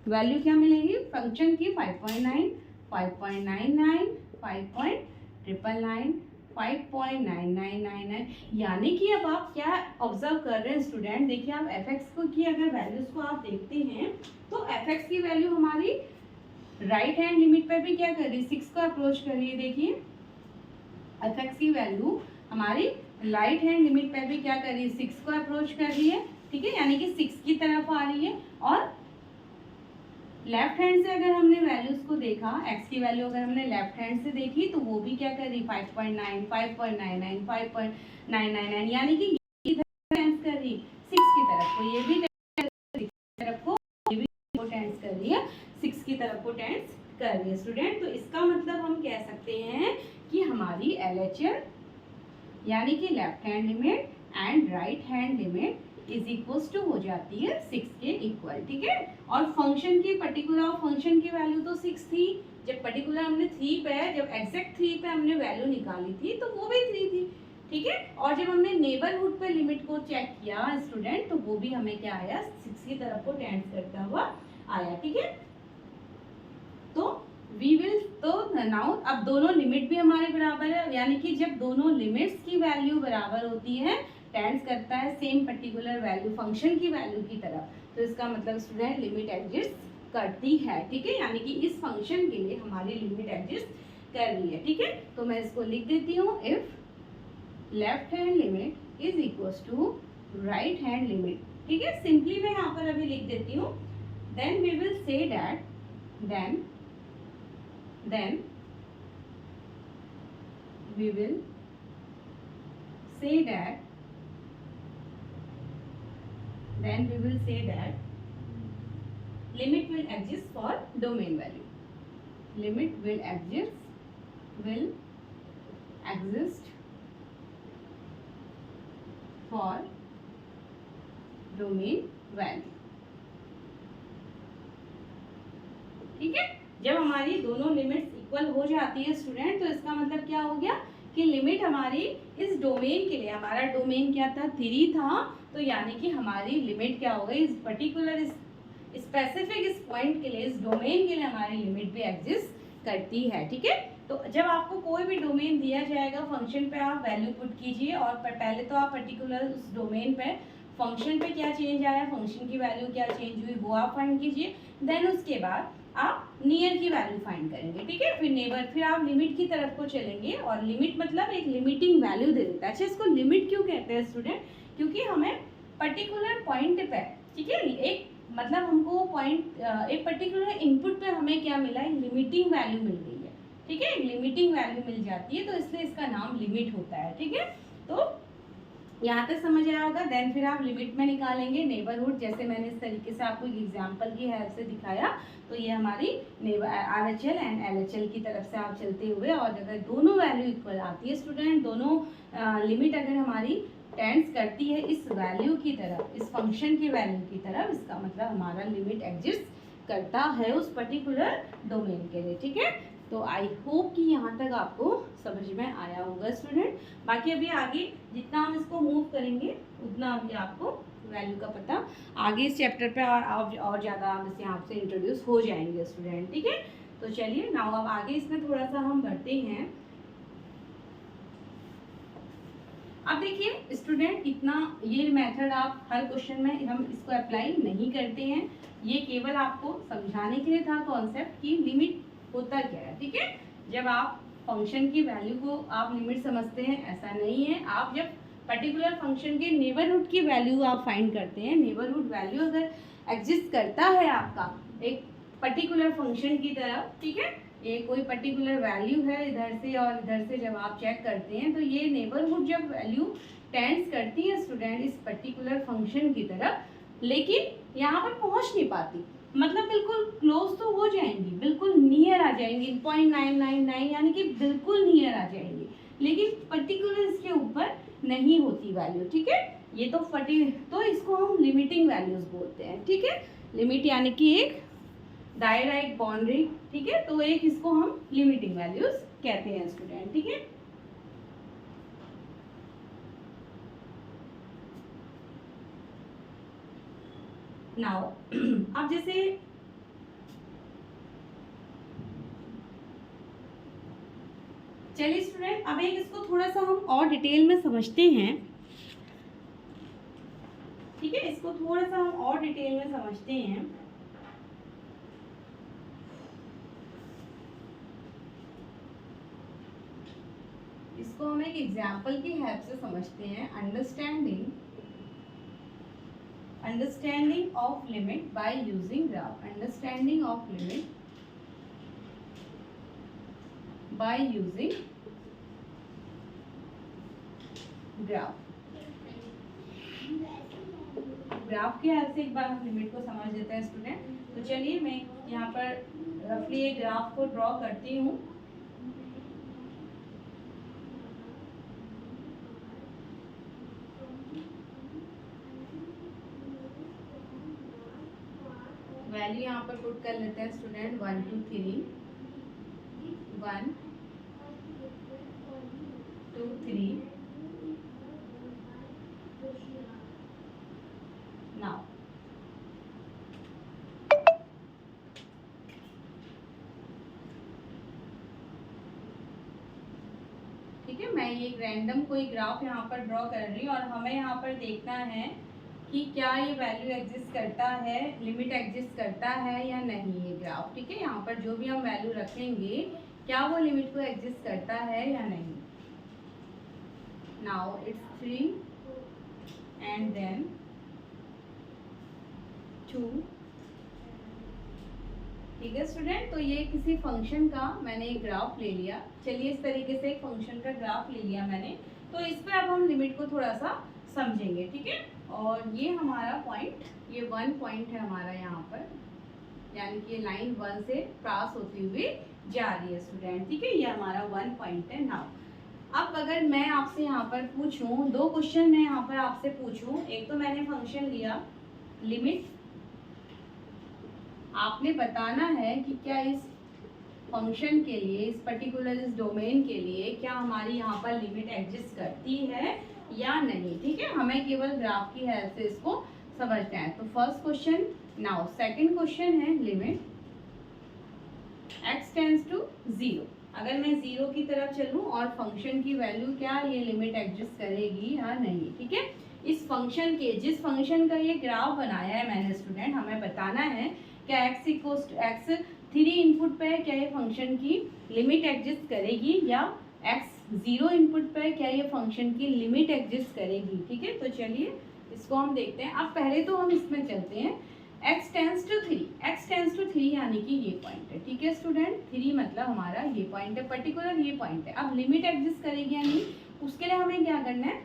वैल्यू क्या मिलेगी फंक्शन की 5.9, 5.99, 5.999, 5.9999, यानी कि अब आप क्या ऑब्जर्व कर रहे हैं स्टूडेंट, देखिए आप fx को की अगर वैल्यूज को आप देखते हैं तो fx की वैल्यू हमारी राइट हैंड लिमिट पर भी क्या कर रही है 6 को अप्रोच कर रही है, देखिए fx की वैल्यू हमारी राइट हैंड लिमिट पर भी क्या कर रही है 6 को अप्रोच कर रही है, ठीक है, यानी कि 6 की तरफ आ रही है। और लेफ्ट हैंड से अगर हमने वैल्यूज को देखा, x की वैल्यू अगर हमने लेफ्ट हैंड से देखी तो वो भी क्या कर रही 5.9, 5.99, 5.999, यानी कि इधर टेंस कर रही 6 की तरफ को, ये भी 6 की तरफ को, ये भी टेंस कर रही है 6 की तरफ को टेंस कर रही है स्टूडेंट। तो इसका मतलब हम कह सकते हैं कि हमारी LHL यानी कि left hand limit and right hand limit = हो जाती है 6 के इक्वल, ठीक है। और फंक्शन की पर्टिकुलर फंक्शन की वैल्यू तो 6 थी, जब पर्टिकुलर हमने 3 पे, जब एग्जैक्ट 3 पे हमने वैल्यू निकाली थी तो वो भी 3 थी, ठीक है। और जब हमने नेबरहुड पे लिमिट को चेक किया स्टूडेंट, तो वो भी हमें क्या आया, 6 की तरफ को टेंड करता हुआ आया। ठीक है, तो वी विल, तो नाउ अब दोनों लिमिट भी हमारे बराबर है, यानी कि जब दोनों लिमिट्स की वैल्यू बराबर होती है, टेंड्स करता है सेम पर्टिकुलर वैल्यू फंक्शन की वैल्यू की तरफ, तो इसका मतलब स्टूडेंट लिमिट एग्जिस्ट करती है। ठीक है, यानी कि इस फंक्शन के लिए हमारी लिमिट एग्जिस्ट कर रही है। ठीक है, तो मैं इसको लिख देती हूँ, if left hand limit is equal to right hand limit. ठीक है, सिंपली मैं यहाँ पर अभी लिख देती हूँ, then we will say that then we will say that limit will exist for domain value. Limit will exist for domain value. ठीक है, जब हमारी दोनों लिमिट्स इक्वल हो जाती है स्टूडेंट, तो इसका मतलब क्या हो गया कि लिमिट हमारी इस डोमेन के लिए, हमारा डोमेन क्या था, 3 था, तो यानी कि हमारी लिमिट क्या हो गई, इस पर्टिकुलर स्पेसिफिक इस पॉइंट के लिए, इस डोमेन के लिए हमारी लिमिट भी एग्जिस्ट करती है। ठीक है, तो जब आपको कोई भी डोमेन दिया जाएगा, फंक्शन पे आप वैल्यू पुट कीजिए, और पहले तो आप पर्टिकुलर उस डोमेन पे फंक्शन पे क्या चेंज आया, फंक्शन की वैल्यू क्या चेंज हुई, वो आप फाइंड कीजिए। देन उसके बाद आप नियर की वैल्यू फाइंड करेंगे। ठीक है, फिर नेबर, फिर आप लिमिट की तरफ को चलेंगे, और लिमिट मतलब एक लिमिटिंग वैल्यू दे देता है। अच्छा, इसको लिमिट क्यों कहते हैं स्टूडेंट, क्योंकि हमें पर्टिकुलर पॉइंट पे, ठीक है, एक मतलब हमको पॉइंट, एक पर्टिकुलर इनपुट पे हमें क्या मिला है, लिमिटिंग वैल्यू मिल गई है। ठीक है, लिमिटिंग वैल्यू मिल जाती है, तो इसलिए इसका नाम लिमिट होता है। ठीक है, तो यहाँ तक समझ आया होगा। देन फिर आप लिमिट में निकालेंगे नेबरहुड, जैसे मैंने इस तरीके से आपको एग्जांपल की हेल्प से दिखाया, तो ये हमारी RHL एंड LHL की तरफ से आप चलते हुए, और अगर दोनों वैल्यू इक्वल आती है स्टूडेंट, दोनों लिमिट अगर हमारी टेंड्स करती है इस वैल्यू की तरफ, इस फंक्शन की वैल्यू की तरफ, इसका मतलब हमारा लिमिट एग्जिस्ट करता है उस पर्टिकुलर डोमेन के लिए। ठीक है, तो आई होप कि यहाँ तक आपको समझ में आया होगा स्टूडेंट। बाकी अभी आगे जितना हम इसको मूव करेंगे, उतना अभी आपको वैल्यू का पता आगे इस चैप्टर पे और ज़्यादा आप इसे आपसे इंट्रोड्यूस हो जाएंगे स्टूडेंट। ठीक है, तो चलिए नाउ अब आगे इसमें थोड़ा सा हम बढ़ते हैं। अब देखिए स्टूडेंट, इतना ये मेथड आप हर क्वेश्चन में हम इसको अप्लाई नहीं करते हैं, ये केवल आपको समझाने के लिए था कॉन्सेप्ट की लिमिट होता क्या है। ठीक है, जब आप फंक्शन की वैल्यू को आप लिमिट समझते हैं, ऐसा नहीं है, आप जब पर्टिकुलर फंक्शन के नेबरहुड की वैल्यू आप फाइंड करते हैं, नेबरहुड वैल्यू अगर एग्जिस्ट करता है आपका एक पर्टिकुलर फंक्शन की तरफ, ठीक है, ये कोई पर्टिकुलर वैल्यू है इधर से और इधर से जब आप चेक करते हैं, तो ये नेबरहुड जब वैल्यू टेंड्स करती है स्टूडेंट इस पर्टिकुलर फंक्शन की तरफ, लेकिन यहाँ पर पहुँच नहीं पाती, मतलब बिल्कुल क्लोज तो हो जाएंगी, बिल्कुल नियर आ जाएंगी, 0.999 यानी कि बिल्कुल नियर आ जाएंगी, लेकिन पर्टिकुलर इसके ऊपर नहीं होती वैल्यू। ठीक है, ये तो इसको हम लिमिटिंग वैल्यूज बोलते हैं। ठीक है, लिमिट यानी कि एक दायरा, एक बाउंड्री। ठीक है, तो एक इसको हम लिमिटिंग वैल्यूज कहते हैं स्टूडेंट। ठीक है, नाउ अब जैसे चलिए स्टूडेंट, अब एक इसको थोड़ा सा हम और डिटेल में समझते हैं। ठीक है, इसको थोड़ा सा हम और डिटेल में समझते हैं। इसको हम एक एग्जाम्पल की हेल्प से समझते हैं। Understanding of limit by using graph. Understanding of limit by using graph. Graph की हेल्प से एक बार हम लिमिट को समझ लेते हैं स्टूडेंट। तो चलिए मैं यहाँ पर रफली एक ग्राफ को ड्रॉ करती हूँ। वैल्यू यहाँ पर पुट कर लेते हैं स्टूडेंट 1 2 3, 1 2 3 मैं ये एक रैंडम कोई ग्राफ यहाँ पर ड्रॉ कर रही हूँ और हमें यहाँ पर देखना है कि क्या ये वैल्यू एग्जिस्ट करता है, लिमिट एग्जिस्ट करता है या नहीं ये ग्राफ। ठीक है, यहाँ पर जो भी हम वैल्यू रखेंगे क्या वो लिमिट को एग्जिस्ट करता है या नहीं। Now it's 3 and then 2। ठीक है स्टूडेंट, तो ये किसी फंक्शन का मैंने एक ग्राफ ले लिया। चलिए इस तरीके से एक फंक्शन का ग्राफ ले लिया मैंने, तो इस पे अब हम लिमिट को थोड़ा सा समझेंगे। ठीक है, और ये हमारा पॉइंट, ये 1 पॉइंट है हमारा यहाँ पर, यानी कि ये लाइन 1 से क्रॉस होती हुई जा रही है स्टूडेंट। ठीक है, ये हमारा 1 पॉइंट है। नाउ अब अगर मैं आपसे यहाँ पर पूछूं, 2 क्वेश्चन मैं यहाँ पर आपसे पूछूं। एक तो मैंने फंक्शन लिया लिमिट, आपने बताना है कि क्या इस फंक्शन के लिए, इस पर्टिकुलर इस डोमेन के लिए क्या हमारी यहाँ पर लिमिट एग्जिस्ट करती है या नहीं। ठीक है, हमें केवल ग्राफ की हेल्प से इसको समझना है। तो first question. Now second question है लिमिट x टेंड्स टू 0। अगर मैं 0 की तरफ चलूँ और फंक्शन की वैल्यू क्या ये लिमिट एग्जिस्ट करेगी या नहीं। ठीक है, इस फंक्शन के, जिस फंक्शन का ये ग्राफ बनाया है मैंने स्टूडेंट, हमें बताना है क्या x equals to x 3 input पे क्या ये फंक्शन की लिमिट एग्जिस्ट करेगी या x 0 इनपुट पे क्या ये फंक्शन की लिमिट एग्जिस्ट करेगी। ठीक है, तो चलिए इसको हम देखते हैं। अब पहले तो हम इसमें चलते हैं। x tends to 3, x tends to 3 यानी कि ये पॉइंट है। ठीक है स्टूडेंट, 3 मतलब हमारा ये पॉइंट है, पर्टिकुलर ये पॉइंट है। अब लिमिट एग्जिस्ट करेगी या नहीं, उसके लिए हमें क्या करना है,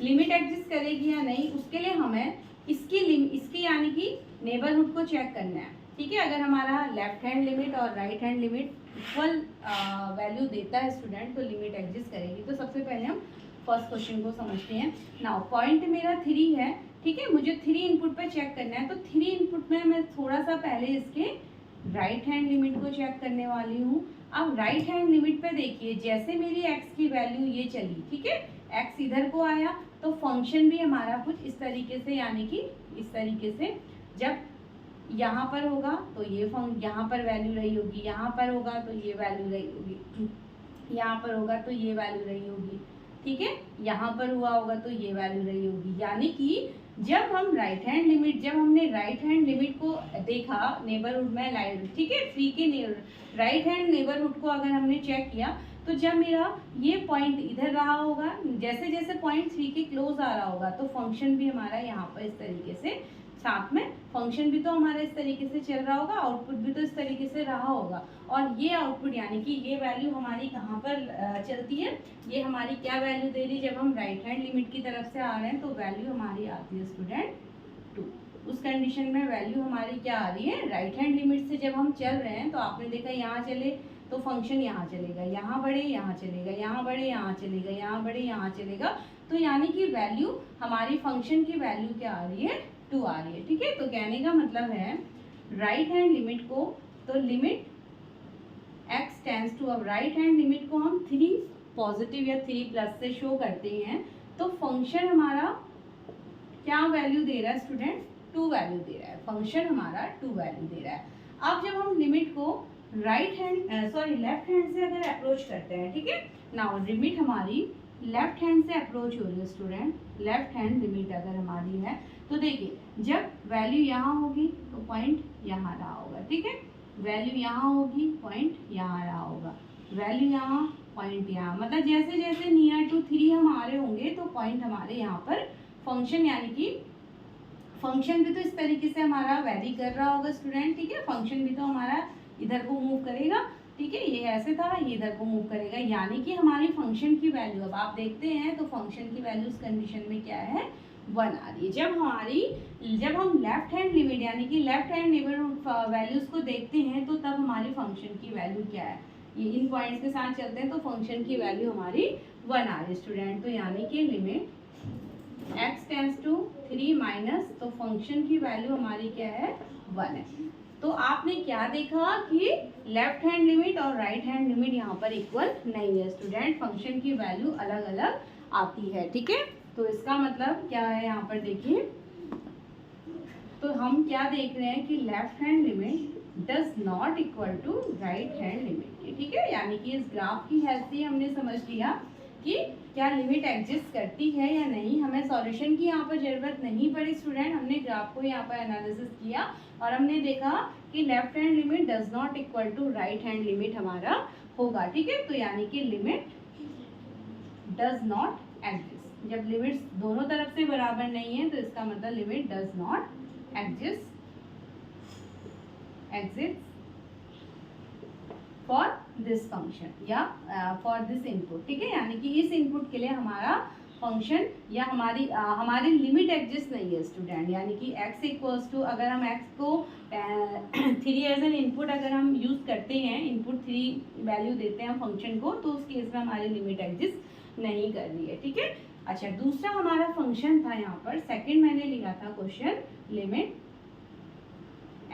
लिमिट एग्जिस्ट करेगी या नहीं उसके लिए हमें इसकी यानी कि नेबरहुड को चेक करना है। ठीक है, अगर हमारा लेफ्ट हैंड लिमिट और right hand limit equal value देता है स्टूडेंट, तो लिमिट एग्जिस्ट करेगी। तो सबसे पहले हम फर्स्ट क्वेश्चन को समझते हैं। नाउ पॉइंट मेरा 3 है। ठीक है, मुझे 3 इनपुट पे चेक करना है, तो 3 इनपुट में मैं थोड़ा सा पहले इसके राइट हैंड लिमिट को चेक करने वाली हूँ। अब राइट हैंड लिमिट पे देखिए, जैसे मेरी x की वैल्यू ये चली, ठीक है, x इधर को आया तो फंक्शन भी हमारा कुछ इस तरीके से, यानी कि इस तरीके से, जब यहाँ पर होगा तो ये यहाँ पर वैल्यू रही होगी, यहाँ पर होगा तो ये वैल्यू रही होगी, यहाँ पर होगा तो ये वैल्यू रही होगी। ठीक है, यहाँ पर हुआ होगा तो ये वैल्यू रही होगी। यानी कि जब हम राइट हैंड लिमिट, जब हमने राइट हैंड लिमिट को देखा नेबरहुड में लाइन, ठीक है, 3 के राइट हैंड नेबरहुड को अगर हमने चेक किया तो जब मेरा ये पॉइंट इधर रहा होगा, जैसे जैसे पॉइंट 3 के क्लोज आ रहा होगा तो फंक्शन भी हमारा यहाँ पर इस तरीके से, साथ में फंक्शन भी तो हमारा इस तरीके से चल रहा होगा, आउटपुट भी तो इस तरीके से रहा होगा। और ये आउटपुट यानी कि ये वैल्यू हमारी कहाँ पर चलती है, ये हमारी क्या वैल्यू दे रही है, जब हम राइट हैंड लिमिट की तरफ से आ रहे हैं तो वैल्यू हमारी आती है स्टूडेंट 2। उस कंडीशन में वैल्यू हमारी क्या आ रही है, राइट हैंड लिमिट से जब हम चल रहे हैं तो आपने देखा यहाँ चले तो फंक्शन यहाँ चलेगा, यहाँ बढ़े यहाँ चलेगा, यहाँ बढ़े यहाँ चलेगा, यहाँ बढ़े यहाँ चलेगा। तो यानी कि वैल्यू हमारी फंक्शन की वैल्यू क्या आ रही है, 2 आ रही है। ठीक है, तो कहने का मतलब है राइट हैंड लिमिट को, तो लिमिट x टेंड्स टू, अब राइट हैंड लिमिट को हम 3 पॉजिटिव या 3 प्लस से शो करते हैं तो फंक्शन हमारा क्या वैल्यू दे रहा है स्टूडेंट, 2 वैल्यू दे रहा है, फंक्शन हमारा 2 वैल्यू दे रहा है। अब जब हम लिमिट को लेफ्ट हैंड से अगर अप्रोच करते हैं, ठीक है, नाउ लिमिट हमारी लेफ्ट हैंड से अप्रोच हो रही है स्टूडेंट, लेफ्ट हैंड लिमिट अगर हमारी है तो देखिए जब वैल्यू यहाँ होगी तो पॉइंट यहाँ रहा होगा। ठीक है, वैल्यू यहाँ होगी पॉइंट यहाँ रहा होगा, वैल्यू यहाँ पॉइंट यहाँ, मतलब जैसे जैसे नियर टू 3 हम आ रहे होंगे तो पॉइंट हमारे यहाँ पर फंक्शन, यानी कि फंक्शन भी तो इस तरीके से हमारा वैरी कर रहा होगा स्टूडेंट। ठीक है, फंक्शन भी तो हमारा इधर को मूव करेगा। ठीक है, ये ऐसे था, ये इधर को मूव करेगा, यानी कि हमारी फंक्शन की वैल्यू, अब आप देखते हैं तो फंक्शन की वैल्यू इस कंडीशन में क्या है, 1 आ रही है। जब हम लेफ्ट हैंड लिमिट यानी कि लेफ्ट हैंड नेबरहुड वैल्यूज को देखते हैं तो तब हमारी फंक्शन की वैल्यू क्या है, ये इन पॉइंट्स के साथ चलते हैं तो फंक्शन की वैल्यू हमारी 1 आ रही है स्टूडेंट। तो यानी कि limit x tends to 3 minus, तो फंक्शन की वैल्यू हमारी क्या है, 1 है। तो आपने क्या देखा कि लेफ्ट हैंड लिमिट और राइट हैंड लिमिट यहाँ पर इक्वल नहीं है स्टूडेंट, फंक्शन की वैल्यू अलग अलग आती है। ठीक है, तो इसका मतलब क्या है, यहाँ पर देखिए, तो हम क्या देख रहे हैं कि left hand limit does not equal to right hand limit. ठीक है, यानी कि इस ग्राफ की हेल्प से हमने समझ लिया कि क्या लिमिट एग्जिस्ट करती है या नहीं। हमें सॉल्यूशन की यहाँ पर ज़रूरत नहीं पड़ी स्टूडेंट, हमने ग्राफ को यहाँ पर एनालिसिस किया और हमने देखा कि left hand limit does not equal to right hand limit हमारा होगा, ठीक है। तो यानी कि लिमिट डज नॉट एग्जिस्ट, जब लिमिट्स दोनों तरफ से बराबर नहीं है तो इसका मतलब limit does not exist for this function या फॉर दिस इनपुट, ठीक है। यानी कि इस इनपुट के लिए हमारा फंक्शन या हमारी लिमिट एग्जिस्ट नहीं है स्टूडेंट। यानी कि x इक्वल्स टू, अगर हम x को 3 एज एन इनपुट अगर हम यूज़ करते हैं, इनपुट 3 वैल्यू देते हैं फंक्शन को, तो उस केस में हमारी लिमिट एग्जिस्ट नहीं कर रही है, ठीक है। अच्छा, दूसरा हमारा फंक्शन था यहाँ पर, सेकंड मैंने लिया था question, limit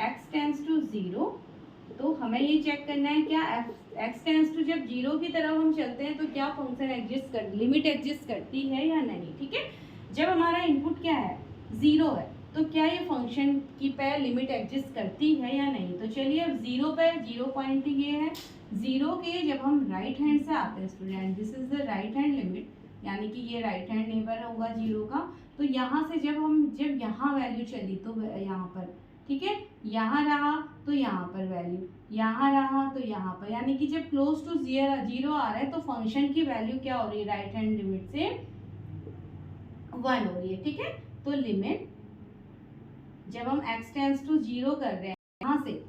x tends to 0। तो हमें ये चेक करना है क्या x टेंड्स टू जब 0 की तरफ हम चलते हैं तो क्या फंक्शन लिमिट एग्जिस्ट करती है या नहीं, ठीक है। जब हमारा इनपुट क्या है 0 है तो क्या ये फंक्शन की पे लिमिट एग्जिस्ट करती है या नहीं। तो चलिए अब 0 पे 0 पॉइंट ये है, 0 के जब हम राइट हैंड से आते हैं student, this is the right hand limit, यानी कि ये राइट हैंड नेबर होगा 0 का। तो यहाँ से जब यहाँ वैल्यू चली तो यहाँ पर, ठीक है, यहाँ रहा तो यहाँ पर वैल्यू, यहाँ रहा तो यहाँ पर, यानी कि जब क्लोज टू 0 आ रहा है तो फंक्शन की वैल्यू क्या हो रही है, राइट हैंड लिमिट से 1 हो रही है, ठीक है। तो लिमिट जब हम x टेंड्स टू 0 कर रहे हैं, यहाँ से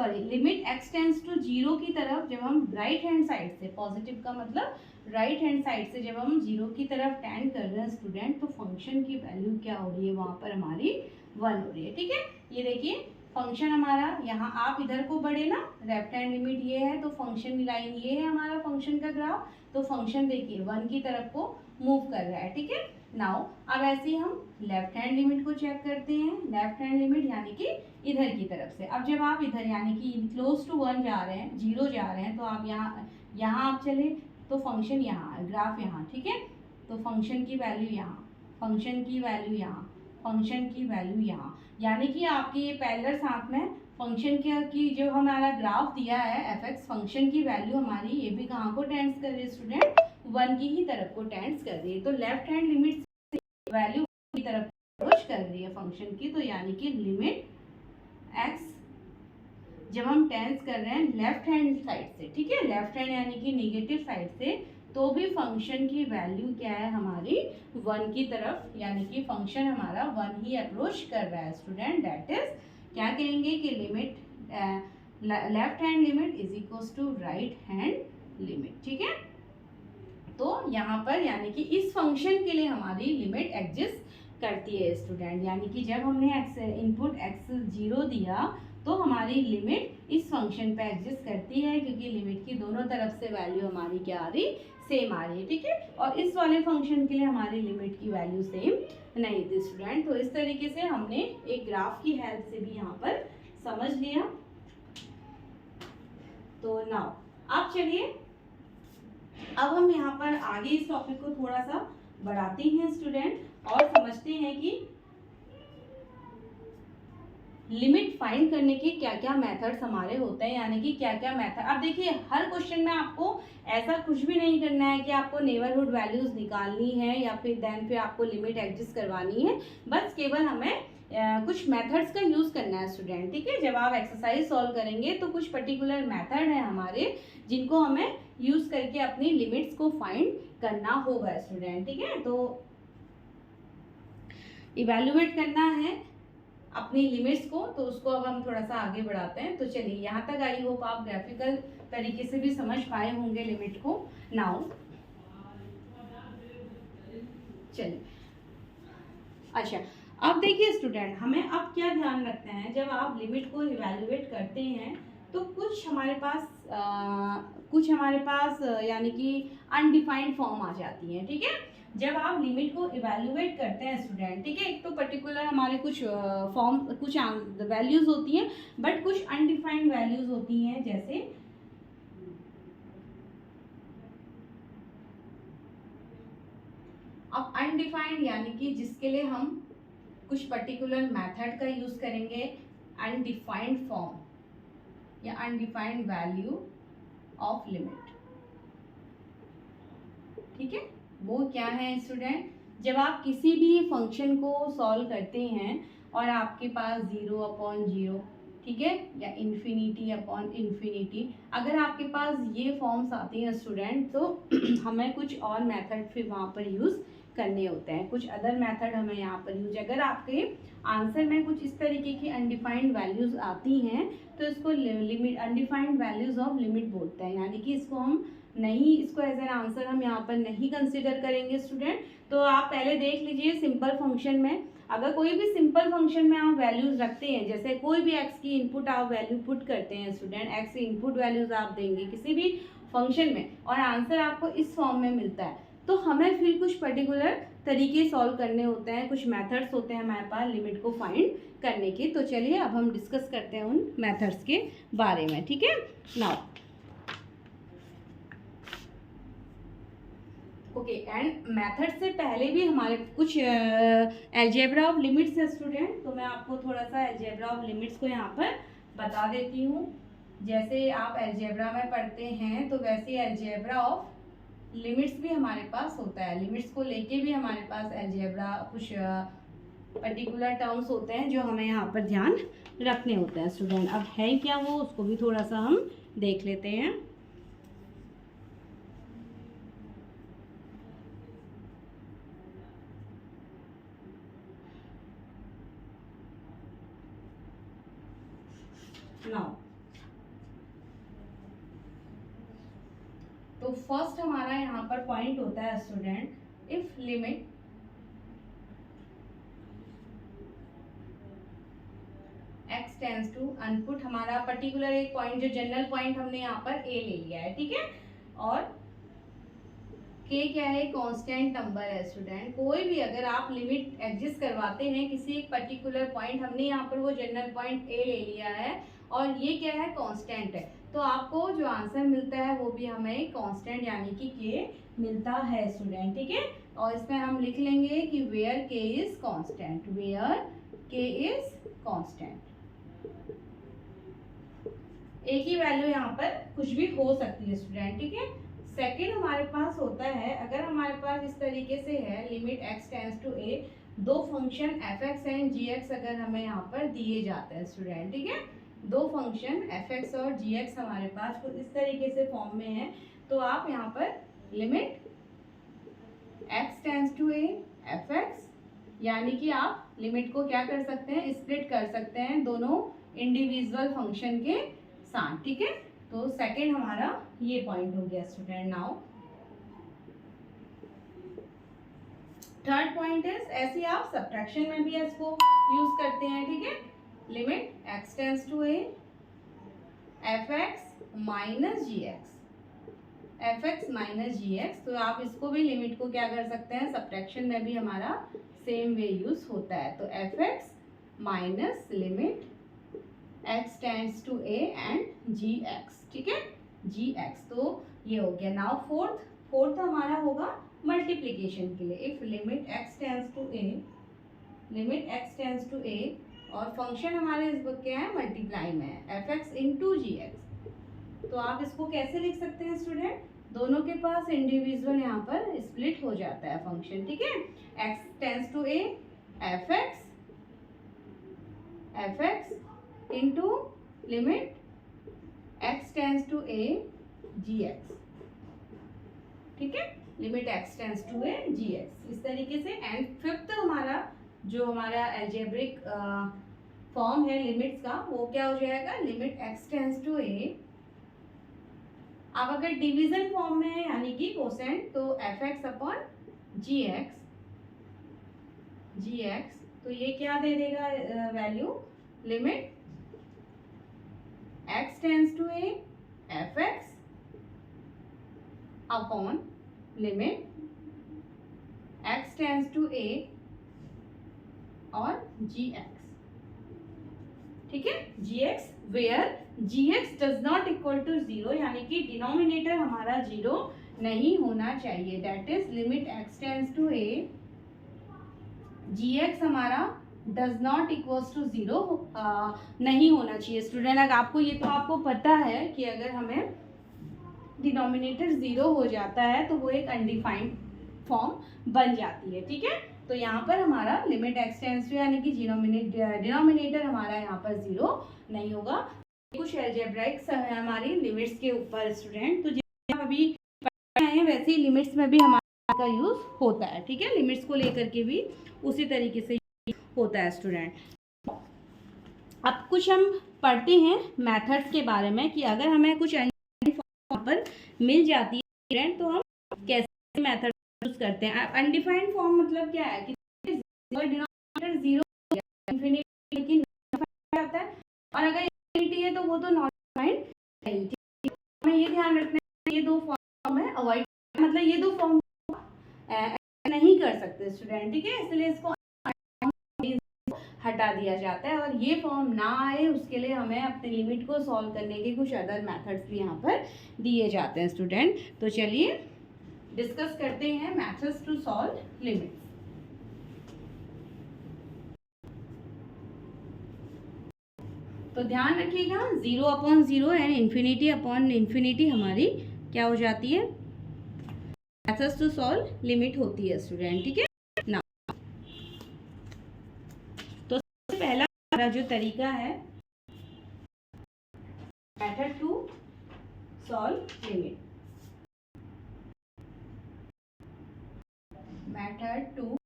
लिमिट x टेंड्स टू 0 की तरफ जब हम राइट हैंड साइड से, पॉजिटिव का मतलब राइट हैंड साइड से जब हम 0 की तरफ टेंड कर रहे हैं स्टूडेंट, तो फंक्शन की वैल्यू क्या हो रही है, वहाँ पर हमारी 1 हो रही है, ठीक है। ये देखिए फंक्शन हमारा, यहाँ आप इधर को बढ़े ना, लेफ्ट हैंड लिमिट ये है तो फंक्शन लाइन ये है हमारा फंक्शन का ग्राफ, तो फंक्शन देखिए 1 की तरफ को मूव कर रहा है, ठीक है। नाउ अब ऐसे ही हम लेफ्ट हैंड लिमिट को चेक करते हैं, लेफ्ट हैंड लिमिट यानी कि इधर की तरफ से। अब जब आप इधर यानी कि क्लोज टू 1 जा रहे हैं, 0 जा रहे हैं, तो आप यहाँ आप चले तो फंक्शन यहाँ, ग्राफ यहाँ, ठीक है। तो फंक्शन की वैल्यू यहाँ, फंक्शन की वैल्यू यहाँ, फंक्शन की वैल्यू यहाँ, यानी कि आपके ये पैरेलल साथ में फंक्शन की जो हमारा ग्राफ दिया है fx, फंक्शन की वैल्यू हमारी ये भी कहाँ को टेंड्स कर रही है स्टूडेंट, 1 की ही तरफ को टेंड्स कर रही है। तो लेफ्ट हैंड लिमिट से वैल्यू की तरफ अप्रोच कर रही है फंक्शन की, तो यानी कि लिमिट x जब हम टेंस कर रहे हैं लेफ्ट हैंड साइड से, ठीक है, लेफ्ट हैंड यानी कि निगेटिव साइड से, तो भी फंक्शन की वैल्यू क्या है हमारी 1 की तरफ, यानी कि फंक्शन हमारा 1 ही अप्रोच कर रहा है स्टूडेंट। दैट इज क्या कहेंगे कि limit left hand limit is equals to right hand limit, ठीक है। तो यहाँ पर यानी कि इस फंक्शन के लिए हमारी लिमिट एग्जिस्ट करती है स्टूडेंट, यानी कि जब हमने इनपुट x 0 दिया तो हमारी लिमिट इस फंक्शन पे एग्जिस्ट करती है, क्योंकि लिमिट की दोनों तरफ से वैल्यू हमारी क्या आ रही, सेम आ रही है, ठीक है। और इस वाले फंक्शन के लिए हमारी लिमिट की वैल्यू सेम नहीं थी स्टूडेंट। तो इस तरीके से हमने एक ग्राफ की हेल्प से भी यहाँ पर समझ लिया। तो नाउ अब चलिए अब हम यहाँ पर आगे इस टॉपिक को थोड़ा सा बढ़ाते हैं स्टूडेंट और समझते हैं कि लिमिट फाइंड करने के क्या क्या मेथड्स हमारे होते हैं, यानी कि क्या क्या मेथड। अब देखिए हर क्वेश्चन में आपको ऐसा कुछ भी नहीं करना है कि आपको नेबरहुड वैल्यूज निकालनी है या फिर आपको लिमिट एग्जिस्ट करवानी है, बस केवल हमें कुछ मेथड्स का यूज़ करना है स्टूडेंट, ठीक है। जब आप एक्सरसाइज सॉल्व करेंगे तो कुछ पर्टिकुलर मेथड है हमारे जिनको हमें यूज़ करके अपनी लिमिट्स को फाइंड करना होगा स्टूडेंट, ठीक है। तो इवेल्युएट करना है अपनी लिमिट्स को, तो उसको अब हम थोड़ा सा आगे बढ़ाते हैं। तो चलिए यहाँ तक आई होप आप ग्राफिकल तरीके से भी समझ पाए होंगे लिमिट को। नाउ चलिए अच्छा, अब देखिए स्टूडेंट हमें अब क्या ध्यान रखना है, जब आप लिमिट को इवेल्युएट करते हैं तो कुछ हमारे पास यानी कि अनडिफाइंड फॉर्म आ जाती है, ठीक है। जब आप लिमिट को इवेल्युएट करते हैं स्टूडेंट, ठीक है, एक तो पर्टिकुलर हमारे कुछ कुछ वैल्यूज होती हैं, बट कुछ अनडिफाइंड वैल्यूज होती हैं, जैसे अब अनडिफाइंड यानी कि जिसके लिए हम कुछ पर्टिकुलर मेथड का यूज करेंगे, अनडिफाइंड फॉर्म या अनडिफाइंड वैल्यू ऑफ लिमिट। ठीक है, वो क्या है स्टूडेंट, जब आप किसी भी फंक्शन को सॉल्व करते हैं और आपके पास 0/0, ठीक है, या इन्फिनिटी अपॉन इन्फिनिटी, अगर आपके पास ये फॉर्म्स आती हैं स्टूडेंट, तो हमें कुछ और मेथड फिर वहाँ पर यूज़ करने होते हैं, कुछ अदर मेथड हमें यहाँ पर यूज। अगर आपके आंसर में कुछ इस तरीके की अनडिफाइंड वैल्यूज़ आती हैं तो इसको limit, undefined values of limit बोलते हैं, यानी कि इसको हम नहीं, इसको एज एन आंसर हम यहाँ पर नहीं कंसिडर करेंगे स्टूडेंट। तो आप पहले देख लीजिए सिंपल फंक्शन में, अगर कोई भी सिंपल फंक्शन में आप वैल्यूज रखते हैं, जैसे कोई भी एक्स की इनपुट आप वैल्यू पुट करते हैं स्टूडेंट, एक्स की इनपुट वैल्यूज आप देंगे किसी भी फंक्शन में और आंसर आपको इस फॉर्म में मिलता है, तो हमें फिर कुछ पर्टिकुलर तरीके सॉल्व करने होते हैं, कुछ मेथड्स होते हैं हमारे पास लिमिट को फाइंड करने के। तो चलिए अब हम डिस्कस करते हैं उन मेथड्स के बारे में। ठीक है, नाउ ओके, एंड मेथड से पहले भी हमारे कुछ अलजेब्रा ऑफ लिमिट्स है स्टूडेंट, तो मैं आपको थोड़ा सा अलजेब्रा ऑफ लिमिट्स को यहाँ पर बता देती हूँ। जैसे आप अलजेब्रा में पढ़ते हैं तो वैसे अलजेब्रा ऑफ लिमिट्स भी हमारे पास होता है, लिमिट्स को लेके भी हमारे पास अलजेब्रा कुछ पर्टिकुलर टर्म्स होते हैं जो हमें यहाँ पर ध्यान रखने होते हैं स्टूडेंट। अब है क्या वो, उसको भी थोड़ा सा हम देख लेते हैं। नाउ तो फर्स्ट हमारा यहाँ पर पॉइंट होता है student, if limit x tends to, input हमारा पर्टिकुलर एक पॉइंट, जो जनरल पॉइंट हमने यहाँ पर a ले लिया है, ठीक है, और k क्या है, कांस्टेंट नंबर है स्टूडेंट। कोई भी अगर आप लिमिट एग्जिस्ट करवाते हैं किसी एक पर्टिकुलर पॉइंट, हमने यहाँ पर वो जनरल पॉइंट a ले लिया है और ये क्या है, कांस्टेंट है, तो आपको जो आंसर मिलता है वो भी हमें कांस्टेंट यानी कि k मिलता है स्टूडेंट। ठीक है, और इसमें हम लिख लेंगे कि where k is constant, where k is constant. एक ही वैल्यू यहाँ पर कुछ भी हो सकती है स्टूडेंट। ठीक है, सेकंड हमारे पास होता है, अगर हमारे पास इस तरीके से है limit x tends to a, दो फंक्शन f(x) एंड g(x) अगर हमें यहाँ पर दिए जाते हैं स्टूडेंट, ठीक है, दो फंक्शन f(x) और g(x) हमारे पास कुछ इस तरीके से फॉर्म में है, तो आप यहाँ पर limit x tends to a f(x), यानी कि आप लिमिट को क्या कर सकते हैं, स्प्लिट कर सकते हैं दोनों इंडिविजुअल फंक्शन के साथ। ठीक है, तो सेकंड हमारा ये पॉइंट हो गया student. Now third point is, ऐसे आप सब्ट्रैक्शन में भी इसको यूज करते हैं। ठीक है, limit x tends to a f(x) minus g(x), f(x) minus g(x), तो आप इसको भी लिमिट को क्या कर सकते हैं, सब्ट्रैक्शन में भी हमारा सेम वे यूज होता है, तो f(x) minus limit x tends to a and gx। ठीक है, gx, तो ये हो गया। नाउ फोर्थ हमारा होगा मल्टीप्लिकेशन के लिए, if limit x tends to a, limit x tends to a और फंक्शन हमारे इस वक्त क्या है, मल्टीप्लाई में है, f(x) इंटू gx, तो आप इसको कैसे लिख सकते हैं स्टूडेंट, दोनों के पास इंडिविजुअल यहाँ पर स्प्लिट हो जाता है फंक्शन। ठीक है, x tends to a f(x) into limit x tends to a gx। ठीक है, limit x tends to a gx, इस तरीके से। एंड फिफ्थ हमारा जो हमारा अलजेब्रिक फॉर्म है लिमिट्स का, वो क्या हो जाएगा, limit x tends to a, अब अगर डिवीजन फॉर्म में है यानी कि कोसेंट, तो f(x) अपॉन gx, तो ये क्या दे देगा value, limit x tends to a f(x) upon limit x tends to a और gx। ठीक है, gx where gx does not equal to 0, यानी कि डिनोमिनेटर हमारा 0 नहीं होना चाहिए, that is limit x tends to a, gx हमारा डज नॉट इक्वल्स टू 0 नहीं होना चाहिए स्टूडेंट। अगर आपको ये तो आपको पता है कि अगर हमें डिनोमिनेटर 0 हो जाता है तो वो एक अनडिफाइंड फॉर्म बन जाती है, ठीक है। तो यहाँ पर हमारा लिमिट एक्स टेंड्स टू यानी कि डिनोमिनेटर हमारा यहाँ पर 0 नहीं होगा। कुछ अलजेब्राइक्स हमारी लिमिट्स के ऊपर स्टूडेंट, तो जैसे अभी पढ़े हैं वैसे ही लिमिट्स में भी हमारा का यूज़ होता है, ठीक है। लिमिट्स को लेकर के भी उसी तरीके से होता है स्टूडेंट। अब कुछ हम पढ़ते हैं मेथड्स के बारे में कि अगर हमें कुछ फॉर्म पर मिल जाती है स्टूडेंट तो हम कैसे मेथड यूज करते हैं। अनडिफाइंड फॉर्म मतलब क्या है कि डिनोमिनेटर 0 इंफिनिटी लेकिन आता है, और अगर इंफिनिटी है तो वो तो नॉट डिफाइंड है, ठीक है। हमें ये ध्यान रखना है ये दो फॉर्म है अवॉइड, मतलब ये दो फॉर्म नहीं कर सकते स्टूडेंट, ठीक है। इसलिए इसको हटा दिया जाता है, और ये फॉर्म ना आए उसके लिए हमें अपने लिमिट को सॉल्व करने के कुछ अदर मेथड्स भी यहाँ पर दिए जाते हैं स्टूडेंट। तो चलिए डिस्कस करते हैं मेथड्स टू सॉल्व लिमिट्स। तो ध्यान रखिएगा 0/0 एंड इन्फिनिटी अपॉन इन्फिनिटी हमारी क्या हो जाती है, मेथड्स टू सॉल्व लिमिट होती है स्टूडेंट, ठीक है ना। तो सबसे पहला हमारा जो तरीका है method to solve limit, method to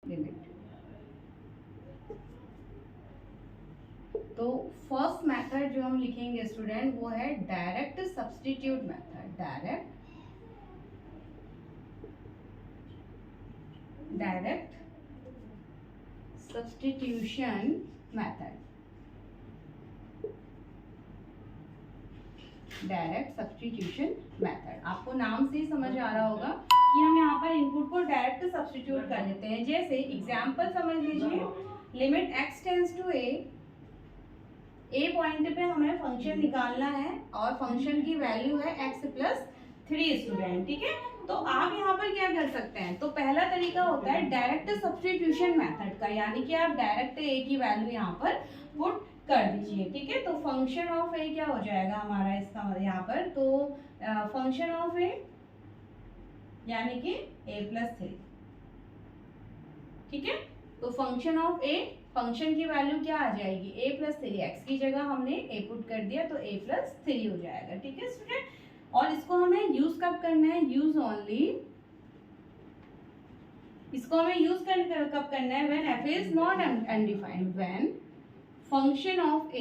limit. तो फर्स्ट मेथड जो हम लिखेंगे स्टूडेंट वो है direct substitute method, direct substitution method, direct substitution method. आपको नाम से ही समझ आ रहा होगा कि हम यहाँ पर इनपुट को डायरेक्ट सब्स्टिट्यूट कर लेते हैं। जैसे एग्जांपल समझ लीजिए, limit x tends to a point पे हमें फंक्शन निकालना है और फंक्शन की वैल्यू है x+3 स्टूडेंट, ठीक है। तो आप यहाँ पर क्या कर सकते हैं, तो पहला तरीका होता है डायरेक्ट सब्स्टिट्यूशन मेथड का, यानी कि आप डायरेक्ट a की वैल्यू यहाँ पर पुट कर दीजिए, ठीक है। तो फंक्शन ऑफ a क्या हो जाएगा हमारा इसका यहाँ पर, तो फंक्शन ऑफ a यानी कि a+3, ठीक है। तो फंक्शन ऑफ a, फंक्शन की वैल्यू क्या आ जाएगी a+3, x की जगह हमने a पुट कर दिया तो a+3 हो जाएगा, ठीक है स्टूडेंट। और इसको हमें यूज कब करना है, यूज ओनली, इसको हमें यूज कब करना है, when f is not undefined, when function of a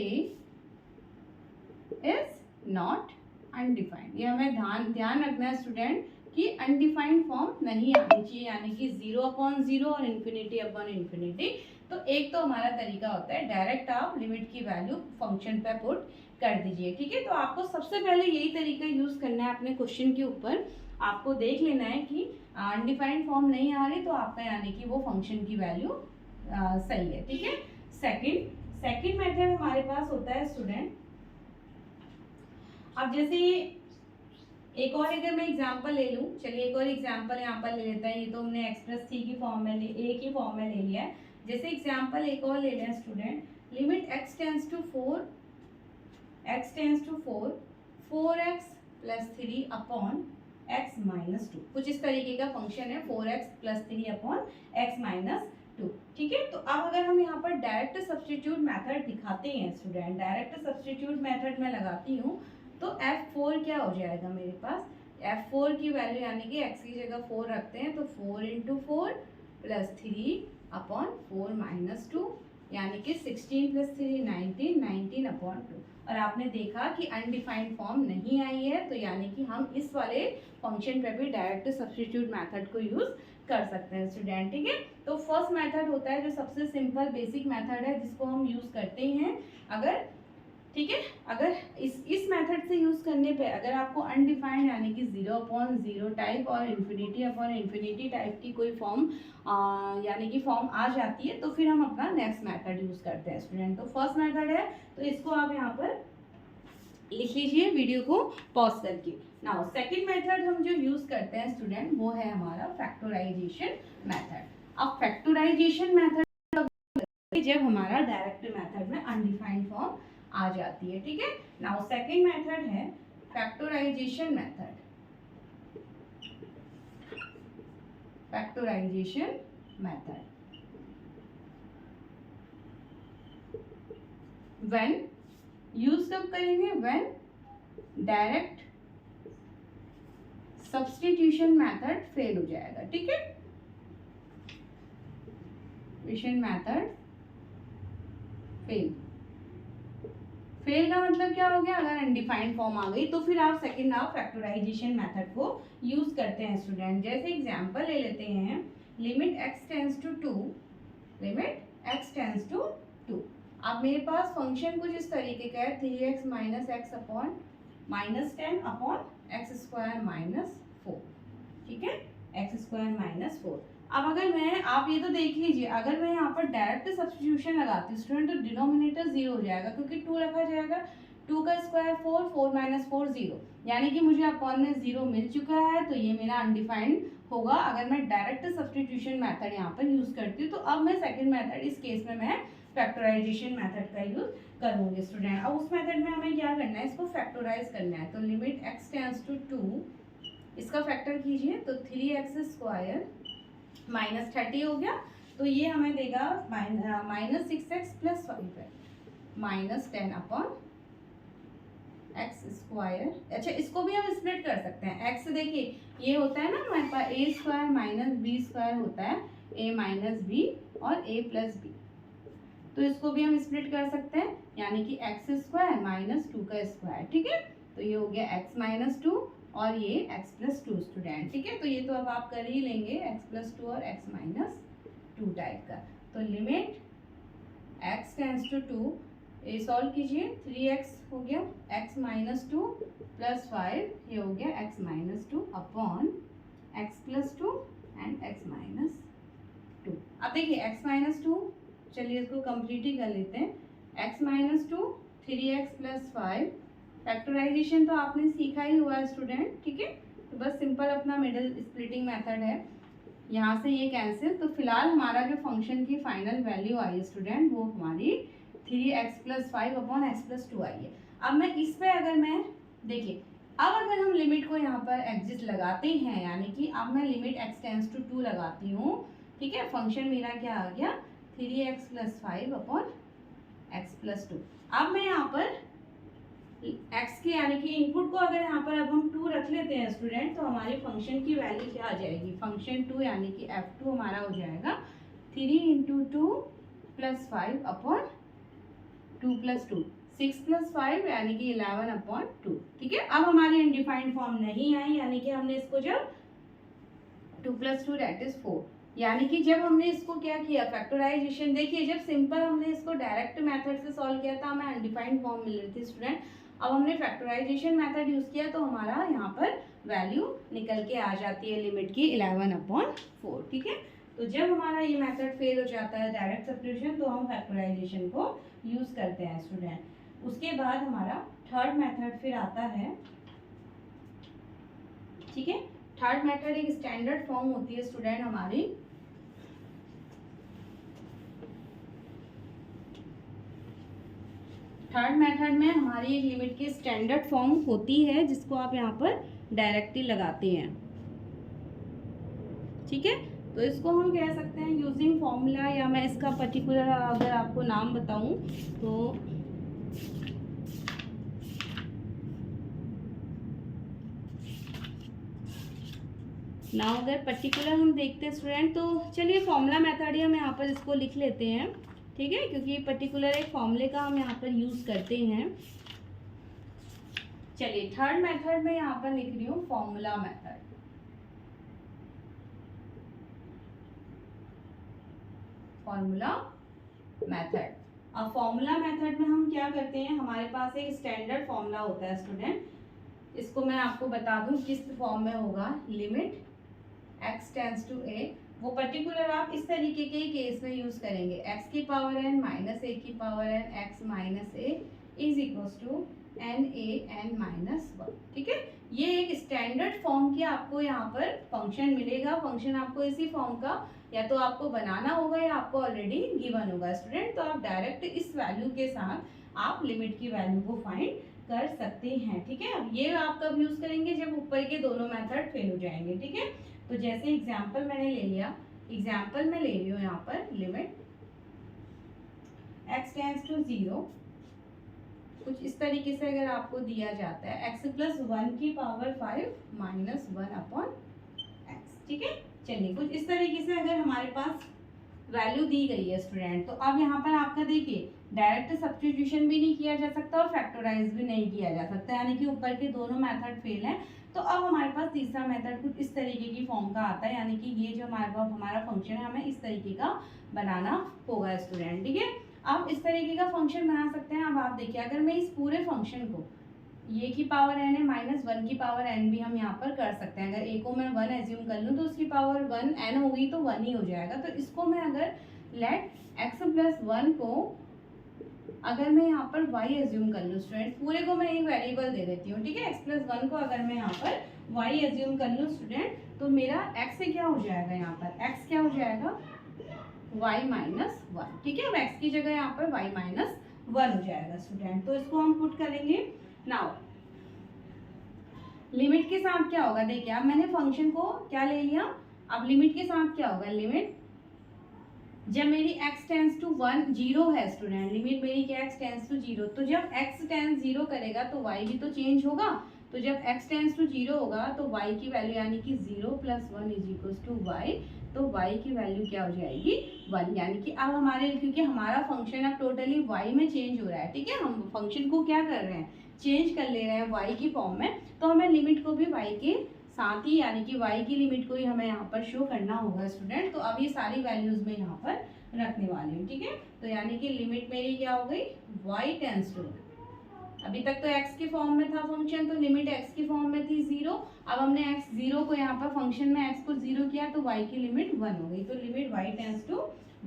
is not undefined. ये हमें ध्यान रखना है स्टूडेंट कि अनडिफाइंड फॉर्म नहीं आनी चाहिए, यानी कि 0/0 और इन्फिनिटी। तो एक तो हमारा तरीका होता है डायरेक्ट आप लिमिट की वैल्यू फंक्शन पे पुट कर दीजिए, ठीक है। तो आपको सबसे पहले यही तरीका यूज करना है अपने क्वेश्चन के ऊपर। आपको देख लेना है कि अनडिफाइंड फॉर्म नहीं आ रही तो आपका यानी कि वो फंक्शन की वैल्यू सही है, ठीक है। सेकंड मेथड हमारे पास होता है स्टूडेंट, अब जैसे एक और अगर मैं एग्जांपल ले लूँ, चलिए एक और एग्जांपल यहाँ पर ले लेते हैं। ये तो हमने x+3 की फॉर्म में a की फॉर्म में ले लिया है। जैसे एग्जांपल एक और ले लें student, limit x tends to 4 4x+3 upon x-2, कुछ इस तरीके का फंक्शन है 4x+3 अपॉन x-2, ठीक है। तो अब अगर हम यहाँ पर डायरेक्ट सब्स्टिट्यूट मेथड दिखाते हैं स्टूडेंट, डायरेक्ट सब्स्टिट्यूट मेथड में लगाती हूँ तो f4 क्या हो जाएगा मेरे पास, f4 की वैल्यू यानी कि x की जगह 4 रखते हैं तो 4 × 4 + 3 अपॉन 4-2 यानी कि 16 + 3 19/2। और आपने देखा कि अनडिफाइंड फॉर्म नहीं आई है, तो यानी कि हम इस वाले फंक्शन पे भी डायरेक्ट सब्स्टिट्यूट मेथड को यूज कर सकते हैं स्टूडेंट, ठीक है। तो फर्स्ट मेथड होता है जो सबसे सिंपल बेसिक मेथड है जिसको हम यूज करते हैं अगर, ठीक है। अगर इस मेथड से यूज करने पे अगर आपको अनडिफाइंड यानी कि 0/0 टाइप और इन्फिनिटी टाइप की कोई फॉर्म यानी कि फॉर्म आ जाती है तो फिर हम अपना नेक्स्ट मेथड यूज करते हैं स्टूडेंट। तो फर्स्ट मेथड है तो इसको आप यहाँ पर लिख लीजिए वीडियो को पॉज करके। नाउ सेकंड मेथड हम जो यूज करते हैं स्टूडेंट वो है हमारा फैक्टराइजेशन मेथड। अब फैक्टराइजेशन मेथड जब हमारा डायरेक्ट मेथड में अनडिफाइंड फॉर्म आ जाती है, ठीक है। नाउ सेकंड मेथड है factorization method. Factorization method when use कब करेंगे, when direct substitution method fail हो जाएगा, ठीक है। मेथड फेल, फेल का मतलब क्या हो गया, अगर अनडिफाइंड फॉर्म आ गई तो फिर आप सेकंड हाफ फैक्टराइजेशन मेथड को यूज करते हैं स्टूडेंट। जैसे एग्जांपल ले लेते हैं, limit x tends to 2, limit x tends to 2। अब मेरे पास फंक्शन कुछ इस तरीके का है, 3x minus x upon minus 10 upon x square minus 4, ठीक है, एक्स स्क्वायर माइनस 4। अब अगर मैं, आप ये तो देख लीजिए, अगर मैं यहाँ पर डायरेक्ट सब्स्टिट्यूशन लगाती हूँ स्टूडेंट तो डिनोमिनेटर 0 हो जाएगा, क्योंकि 2 रखा जाएगा, 2 का स्क्वायर 4, 4 माइनस 4 0, यानी कि मुझे अपॉन में 0 मिल चुका है, तो ये मेरा अनडिफाइंड होगा अगर मैं डायरेक्ट सब्स्टिट्यूशन मेथड यहाँ पर यूज करती हूँ। तो अब मैं सेकेंड मेथड, इस केस में मैं फैक्टराइजेशन मेथड का यूज करूँगी स्टूडेंट। अब उस मेथड में हमें क्या करना है, इसको फैक्टराइज करना है। तो लिमिट x टेंड्स टू 2, इसका फैक्टर कीजिए तो 3x स्क्वायर माइनस 30 हो गया, तो ये हमें देगा माइनस 6x प्लस 5 है, माइनस 10 अपॉन एक्स स्क्वायर। अच्छा, इसको भी हम स्प्लिट कर सकते हैं। एक्स देखिए ये होता है ना हमारे पास ए स्क्वायर माइनस बी स्क्वायर होता है, ए माइनस बी और ए प्लस बी, तो इसको भी हम स्प्लिट कर सकते हैं, यानी कि एक्स स्क्वायर माइनस 2 का स्क्वायर, ठीक है। तो ये हो गया x माइनस 2 और ये x प्लस 2 स्टूडेंट, ठीक है। तो ये तो अब आप कर ही लेंगे, x प्लस 2 और x माइनस 2 टाइप का। तो लिमिट x टेंड्स टू 2, ये सॉल्व कीजिए, 3x हो गया, x माइनस 2 प्लस 5, ये हो गया x minus 2 upon x plus 2 and x minus 2। अब देखिए x माइनस 2, चलिए इसको कंप्लीट ही कर लेते हैं, x minus 2, 3x plus 5। Factorisation तो आपने सीखा ही हुआ है स्टूडेंट, ठीक है। तो बस सिंपल अपना मिडिल स्प्लिटिंग मेथड है, यहाँ से ये कैंसिल। तो फिलहाल हमारा जो फंक्शन की फाइनल वैल्यू आई है स्टूडेंट, वो हमारी 3x plus 5 upon x plus 2 आई है। अब मैं इस पे अगर मैं देखिए, अब अगर हम लिमिट को यहाँ पर एग्जिट लगाते हैं, यानी कि अब मैं लिमिट x टेंड्स टू 2 लगाती हूँ, ठीक है। फंक्शन मेरा क्या आ गया, 3x plus 5 upon x plus 2। अब मैं यहाँ पर x की, यानी कि इनपुट को अगर यहाँ पर अब हम 2 रख लेते हैं स्टूडेंट, तो हमारे फंक्शन की वैल्यू क्या आ जाएगी, फंक्शन 2 यानी कि f2 हमारा हो जाएगा 3 into 2 plus 5 upon 2 plus 2, 6 plus 5 यानी कि 11 अपॉन 2, ठीक है। अब हमारी अनडिफाइंड फॉर्म नहीं आई, यानी कि हमने इसको जब 2 प्लस 2 दैट इज 4, यानी कि जब हमने इसको क्या किया फैक्टराइजेशन, देखिए जब सिंपल हमने इसको डायरेक्ट मेथड से सॉल्व किया था हमें अनडिफाइंड फॉर्म मिल रही थी स्टूडेंट। अब हमने फैक्टराइजेशन मेथड यूज किया तो हमारा यहाँ पर वैल्यू निकल के आ जाती है लिमिट की 11 अपॉन 4, ठीक है। तो जब हमारा ये मेथड फेल हो जाता है डायरेक्ट सब्स्टिट्यूशन, तो हम फैक्टराइजेशन को यूज करते हैं स्टूडेंट। उसके बाद हमारा थर्ड मेथड फिर आता है, ठीक है। थर्ड मेथड एक स्टैंडर्ड फॉर्म होती है स्टूडेंट हमारी, थर्ड मेथड में हमारी एक लिमिट की स्टैंडर्ड फॉर्म होती है जिसको आप यहाँ पर डायरेक्टली लगाते हैं, ठीक है। तो इसको हम कह सकते हैं यूजिंग फॉर्मूला, या मैं इसका पर्टिकुलर अगर आपको नाम बताऊं तो ना, अगर पर्टिकुलर हम देखते हैं स्टूडेंट, तो चलिए फॉर्मूला मेथड ही हम यहाँ पर इसको लिख लेते हैं, ठीक है, क्योंकि पर्टिकुलर एक फॉर्मूले का हम यहाँ पर यूज करते हैं। चलिए थर्ड मेथड में यहाँ पर लिख रही हूँ फॉर्मूला मेथड। फॉर्मूला मेथड, अब फॉर्मूला मेथड में हम क्या करते हैं, हमारे पास एक स्टैंडर्ड फॉर्मूला होता है स्टूडेंट, इसको मैं आपको बता दूं किस फॉर्म में होगा, limit x tends to a, वो पर्टिकुलर आप इस तरीके के केस में यूज करेंगे, x की पावर n माइनस a की power n x minus a is equals to n a n minus 1, ठीक है। ये एक स्टैंडर्ड फॉर्म की आपको यहाँ पर फंक्शन मिलेगा, फंक्शन आपको इसी फॉर्म का या तो आपको बनाना होगा या आपको ऑलरेडी गिवन होगा स्टूडेंट। तो आप डायरेक्ट इस वैल्यू के साथ आप लिमिट की वैल्यू को फाइंड कर सकते हैं। ठीक है, अब ये आप कब यूज करेंगे, जब ऊपर के दोनों मेथड फेल हो जाएंगे। ठीक है, तो जैसे एग्जांपल मैंने ले लिया, एग्जांपल में ले रही हूँ यहाँ पर लिमिट x टेंड्स टू 0, कुछ इस तरीके से अगर आपको दिया जाता है x प्लस 1 की पावर 5 माइनस 1 अपॉन x। ठीक है, चलिए कुछ इस तरीके से अगर हमारे पास वैल्यू दी गई है स्टूडेंट, तो अब यहाँ पर आपका देखिए डायरेक्ट सब्स्टिट्यूशन भी नहीं किया जा सकता और फैक्टराइज भी नहीं किया जा सकता, यानी कि ऊपर के दोनों मेथड फेल हैं। तो अब हमारे पास तीसरा मेथड कुछ इस तरीके की फॉर्म का आता है, यानी कि ये जो हमारे पास हमारा फंक्शन है हमें इस तरीके का बनाना होगा स्टूडेंट। ठीक है, आप इस तरीके का फंक्शन बना सकते हैं। अब आप देखिए, अगर मैं इस पूरे फंक्शन को ये की पावर n है माइनस 1 की पावर n भी हम यहाँ पर कर सकते हैं। अगर a को मैं 1 एज्यूम कर लूँ तो उसकी पावर 1 n होगी तो 1 ही हो जाएगा। तो इसको मैं अगर लेट x प्लस 1 को अगर मैं यहाँ पर y एज्यूम कर लूँ स्टूडेंट, पूरे को मैं एक वेरिएबल दे देती हूँ। ठीक है, x प्लस 1 को अगर मैं यहाँ पर y एज्यूम कर लूँ स्टूडेंट, तो मेरा x से क्या हो जाएगा, यहाँ पर x क्या हो जाएगा y माइनस 1। ठीक है, अब x की जगह यहाँ पर y माइनस 1 हो जाएगा स्टूडेंट। तो इसको हम पुट करेंगे। नाउ लिमिट के साथ क्या होगा, देखिए अब मैंने फंक्शन को क्या ले लिया, अब लिमिट के साथ क्या होगा, लिमिट जब मेरी x टेंड्स टू 1 0 है स्टूडेंट, लिमिट मेरी क्या x टेंड्स टू 0, तो जब x टेंड्स 0 करेगा तो y भी तो चेंज होगा। तो जब x टेंड्स टू 0 होगा तो y की वैल्यू यानी कि 0 plus 1 is equals to y, तो y की वैल्यू क्या हो जाएगी 1, यानी कि अब हमारे क्योंकि हमारा फंक्शन अब टोटली y में चेंज हो रहा है। ठीक है, हम फंक्शन को क्या कर रहे हैं, चेंज कर ले रहे हैं y की फॉर्म में, तो हमें लिमिट को भी y के साथ ही यानी कि y की लिमिट को ही हमें यहाँ पर शो करना होगा स्टूडेंट। तो अब ये सारी वैल्यूज में यहाँ पर रखने वाली हूँ। ठीक है, तो यानी कि लिमिट मेरी क्या हो गई, y टेंड्स टू, अभी तक तो x के फॉर्म में था फंक्शन, तो लिमिट x की फॉर्म में थी 0। अब हमने x 0 को यहाँ पर फंक्शन में x को 0 किया तो y की लिमिट 1 हो गई, तो लिमिट y टेंड्स टू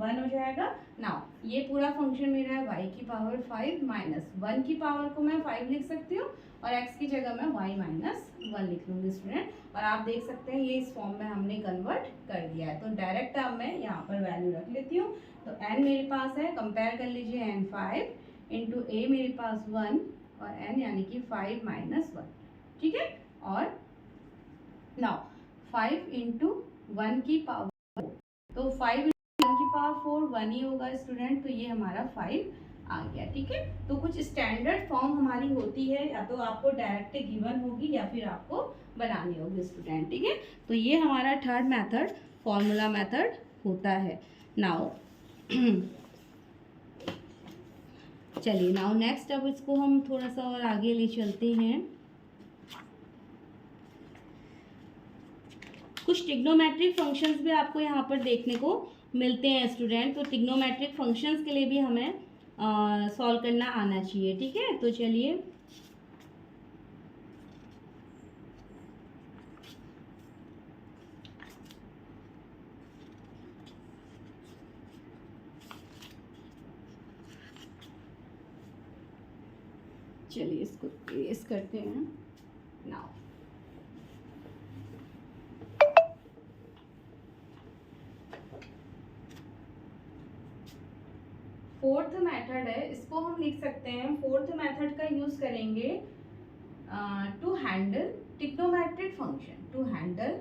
1 हो जाएगा। नाउ ये पूरा फंक्शन मेरा है y की पावर 5 माइनस 1 की पावर को मैं 5 लिख सकती हूँ और x की जगह मैं y माइनस 1 लिख लूँगी स्टूडेंट। और आप देख सकते हैं ये इस फॉर्म में हमने कन्वर्ट कर दिया है। तो डायरेक्ट अब मैं यहाँ पर वैल्यू रख लेती हूँ। तो n मेरे पास है, कंपेयर कर लीजिए, n 5 इंटू a मेरे पास 1 और n यानी कि 5 माइनस 1। ठीक है, और नाउ 5 इंटू 1 की पावर 4, तो 5 इंटू 1 की पावर 4 1 ही होगा स्टूडेंट, तो ये हमारा 5 आ गया। ठीक है, तो कुछ स्टैंडर्ड फॉर्म हमारी होती है, या तो आपको डायरेक्ट गिवन होगी या फिर आपको बनानी होगी स्टूडेंट। ठीक है, तो ये हमारा थर्ड मेथड फॉर्मूला मेथड होता है। नाउ चलिए नाउ नेक्स्ट, अब इसको हम थोड़ा सा और आगे ले चलते हैं। कुछ ट्रिग्नोमेट्रिक फंक्शंस भी आपको यहाँ पर देखने को मिलते हैं स्टूडेंट, तो ट्रिग्नोमेट्रिक फंक्शंस के लिए भी हमें सॉल्व करना आना चाहिए। ठीक है, तो चलिए इसको इरेज करते हैं। नाउ फोर्थ मेथड है, इसको हम लिख सकते हैं, फोर्थ मेथड का यूज करेंगे to handle trigonometric function, to handle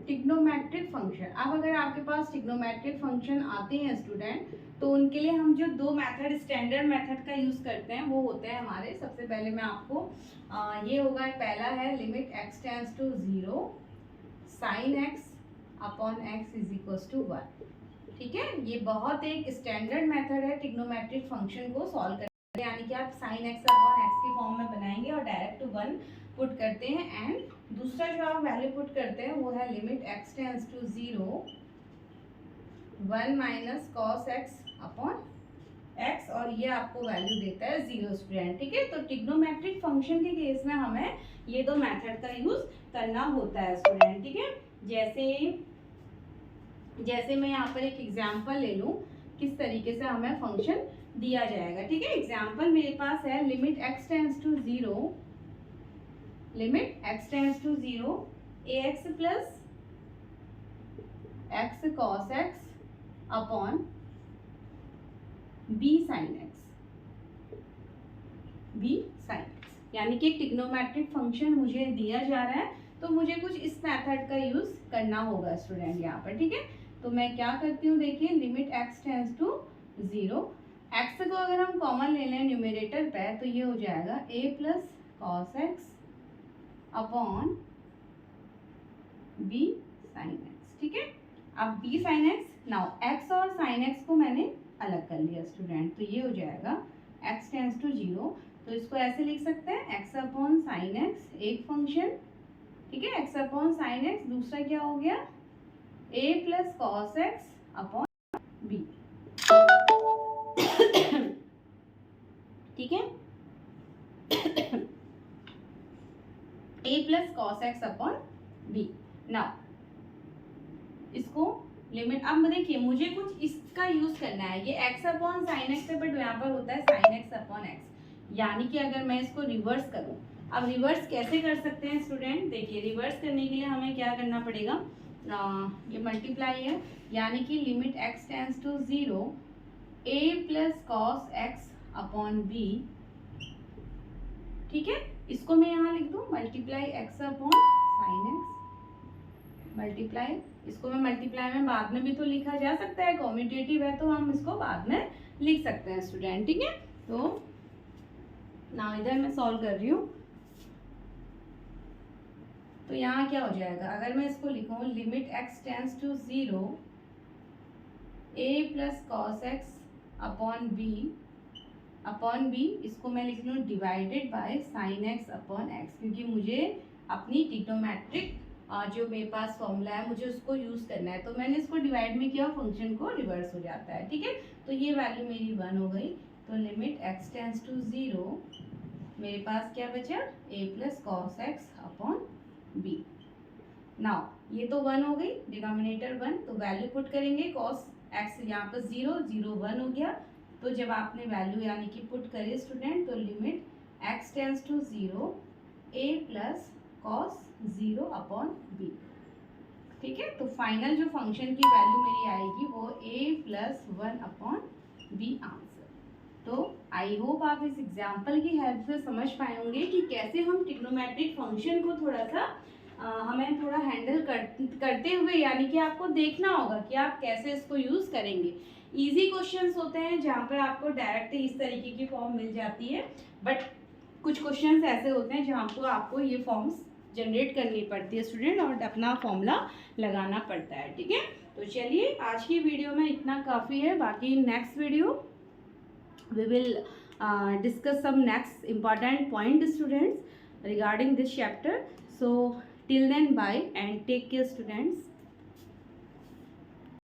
trigonometric function. अब अगर आपके पास ट्रिग्नोमेट्रिक फंक्शन आते हैं स्टूडेंट, तो उनके लिए हम जो दो मेथड स्टैंडर्ड मेथड का यूज करते हैं वो होते हैं हमारे, सबसे पहले मैं आपको ये होगा, पहला है limit x tends to 0 sine x upon x is equals to 1। ठीक है, ये बहुत एक स्टैंडर्ड मेथड है ट्रिग्नोमेट्रिक फंक्शन को सॉल्व करने, यानी कि आप साइन x अपॉन x की फॉर्म में बनाएंगे और डायरेक्ट 1 पुट करते हैं। एंड दूसरा जो आप वैल्यू पुट करते हैं वो है limit x tends to 0 1 minus cos x upon x, और ये आपको वैल्यू देता है 0 स्टूडेंट। ठीक है, तो ट्रिग्नोमेट्रिक फंक्शन के केस में हमें ये दो मेथड का यूज करना होता है स्टूडेंट। ठीक है, जैसे मैं यहाँ पर एक एग्जांपल ले लूँ किस तरीके से हमें फंक्शन दिया जाएगा। ठीक है, एग्जांपल मेरे पास है limit x tends to 0 limit x tends to 0 ax plus x cos x अपॉन b sin x, b sin x, यानी कि एक ट्रिग्नोमेट्रिक फंक्शन मुझे दिया जा रहा है तो मुझे कुछ इस मेथड का यूज करना होगा स्टूडेंट यहाँ पर, ठीक है। तो मैं क्या करती हूँ, देखिए limit x tends to 0, x को अगर हम कॉमन ले लें न्यूमरेटर पे तो ये हो जाएगा a plus cos x upon b sine x, ठीक है। अब b sine x, now x और साइन x को मैंने अलग कर लिया स्टूडेंट, तो ये हो जाएगा x टेंड्स टू 0, तो इसको ऐसे लिख सकते हैं x अपॉन साइन एक्स एक फंक्शन, ठीक है, x अपॉन साइन एक्स, दूसरा क्या हो गया a plus cos x upon b, ठीक है, a plus cos x upon b। Now इसको लिमिट, अब देखिए मुझे कुछ इसका यूज करना है, ये x अपॉन साइन एक्स है बट यहाँ पर होता है साइन एक्स अपॉन एक्स, यानी कि अगर मैं इसको रिवर्स करूँ, अब रिवर्स कैसे कर सकते हैं स्टूडेंट, देखिए रिवर्स करने के लिए हमें क्या करना पड़ेगा, ये मल्टीप्लाई है, यानी कि limit x tends to 0 a plus cos x upon b, ठीक है, इसको मैं यहाँ लिख दूँ multiply x upon sine x multiply, इसको मैं मल्टीप्लाई में बाद में भी तो लिखा जा सकता है, कॉम्यूटेटिव है तो हम इसको बाद में लिख सकते हैं स्टूडेंट, ठीक है। तो ना इधर मैं सॉल्व कर रही हूँ, तो यहाँ क्या हो जाएगा, अगर मैं इसको लिखूँ limit x tends to 0 a plus cos x upon b, इसको मैं लिख लूँ divided by sine x upon x, क्योंकि मुझे अपनी ट्रिग्नोमेट्रिक जो मेरे पास फॉर्मूला है मुझे उसको यूज़ करना है, तो मैंने इसको डिवाइड में किया, फंक्शन को रिवर्स हो जाता है, ठीक है। तो ये वैल्यू मेरी 1 हो गई, तो लिमिट x टेंड्स टू 0 मेरे पास क्या बचा a plus cos x upon b। Now ये तो 1 हो गई, डिनोमिनेटर 1, तो वैल्यू पुट करेंगे, कॉस एक्स यहाँ पर 0 0 1 हो गया, तो जब आपने वैल्यू यानी कि पुट करे स्टूडेंट, तो limit x tends to 0 a plus cos 0 upon b, ठीक है। तो फाइनल जो फंक्शन की वैल्यू मेरी आएगी वो a plus 1 upon b answer. तो आई होप आप इस एग्जाम्पल की हेल्प से समझ पाए होंगे कि कैसे हम ट्रिग्नोमेट्रिक फंक्शन को थोड़ा सा हमें थोड़ा हैंडल करते हुए, यानी कि आपको देखना होगा कि आप कैसे इसको यूज़ करेंगे। इजी क्वेश्चंस होते हैं जहाँ पर आपको डायरेक्ट इस तरीके की फॉर्म मिल जाती है, बट कुछ क्वेश्चंस ऐसे होते हैं जहाँ पर आपको ये फॉर्म्स जनरेट करनी पड़ती है स्टूडेंट, और अपना फॉर्मूला लगाना पड़ता है, ठीक है। तो चलिए आज की वीडियो में इतना काफ़ी है, बाकी next video we will discuss some next important point students regarding this chapter. So till then, bye and take care students.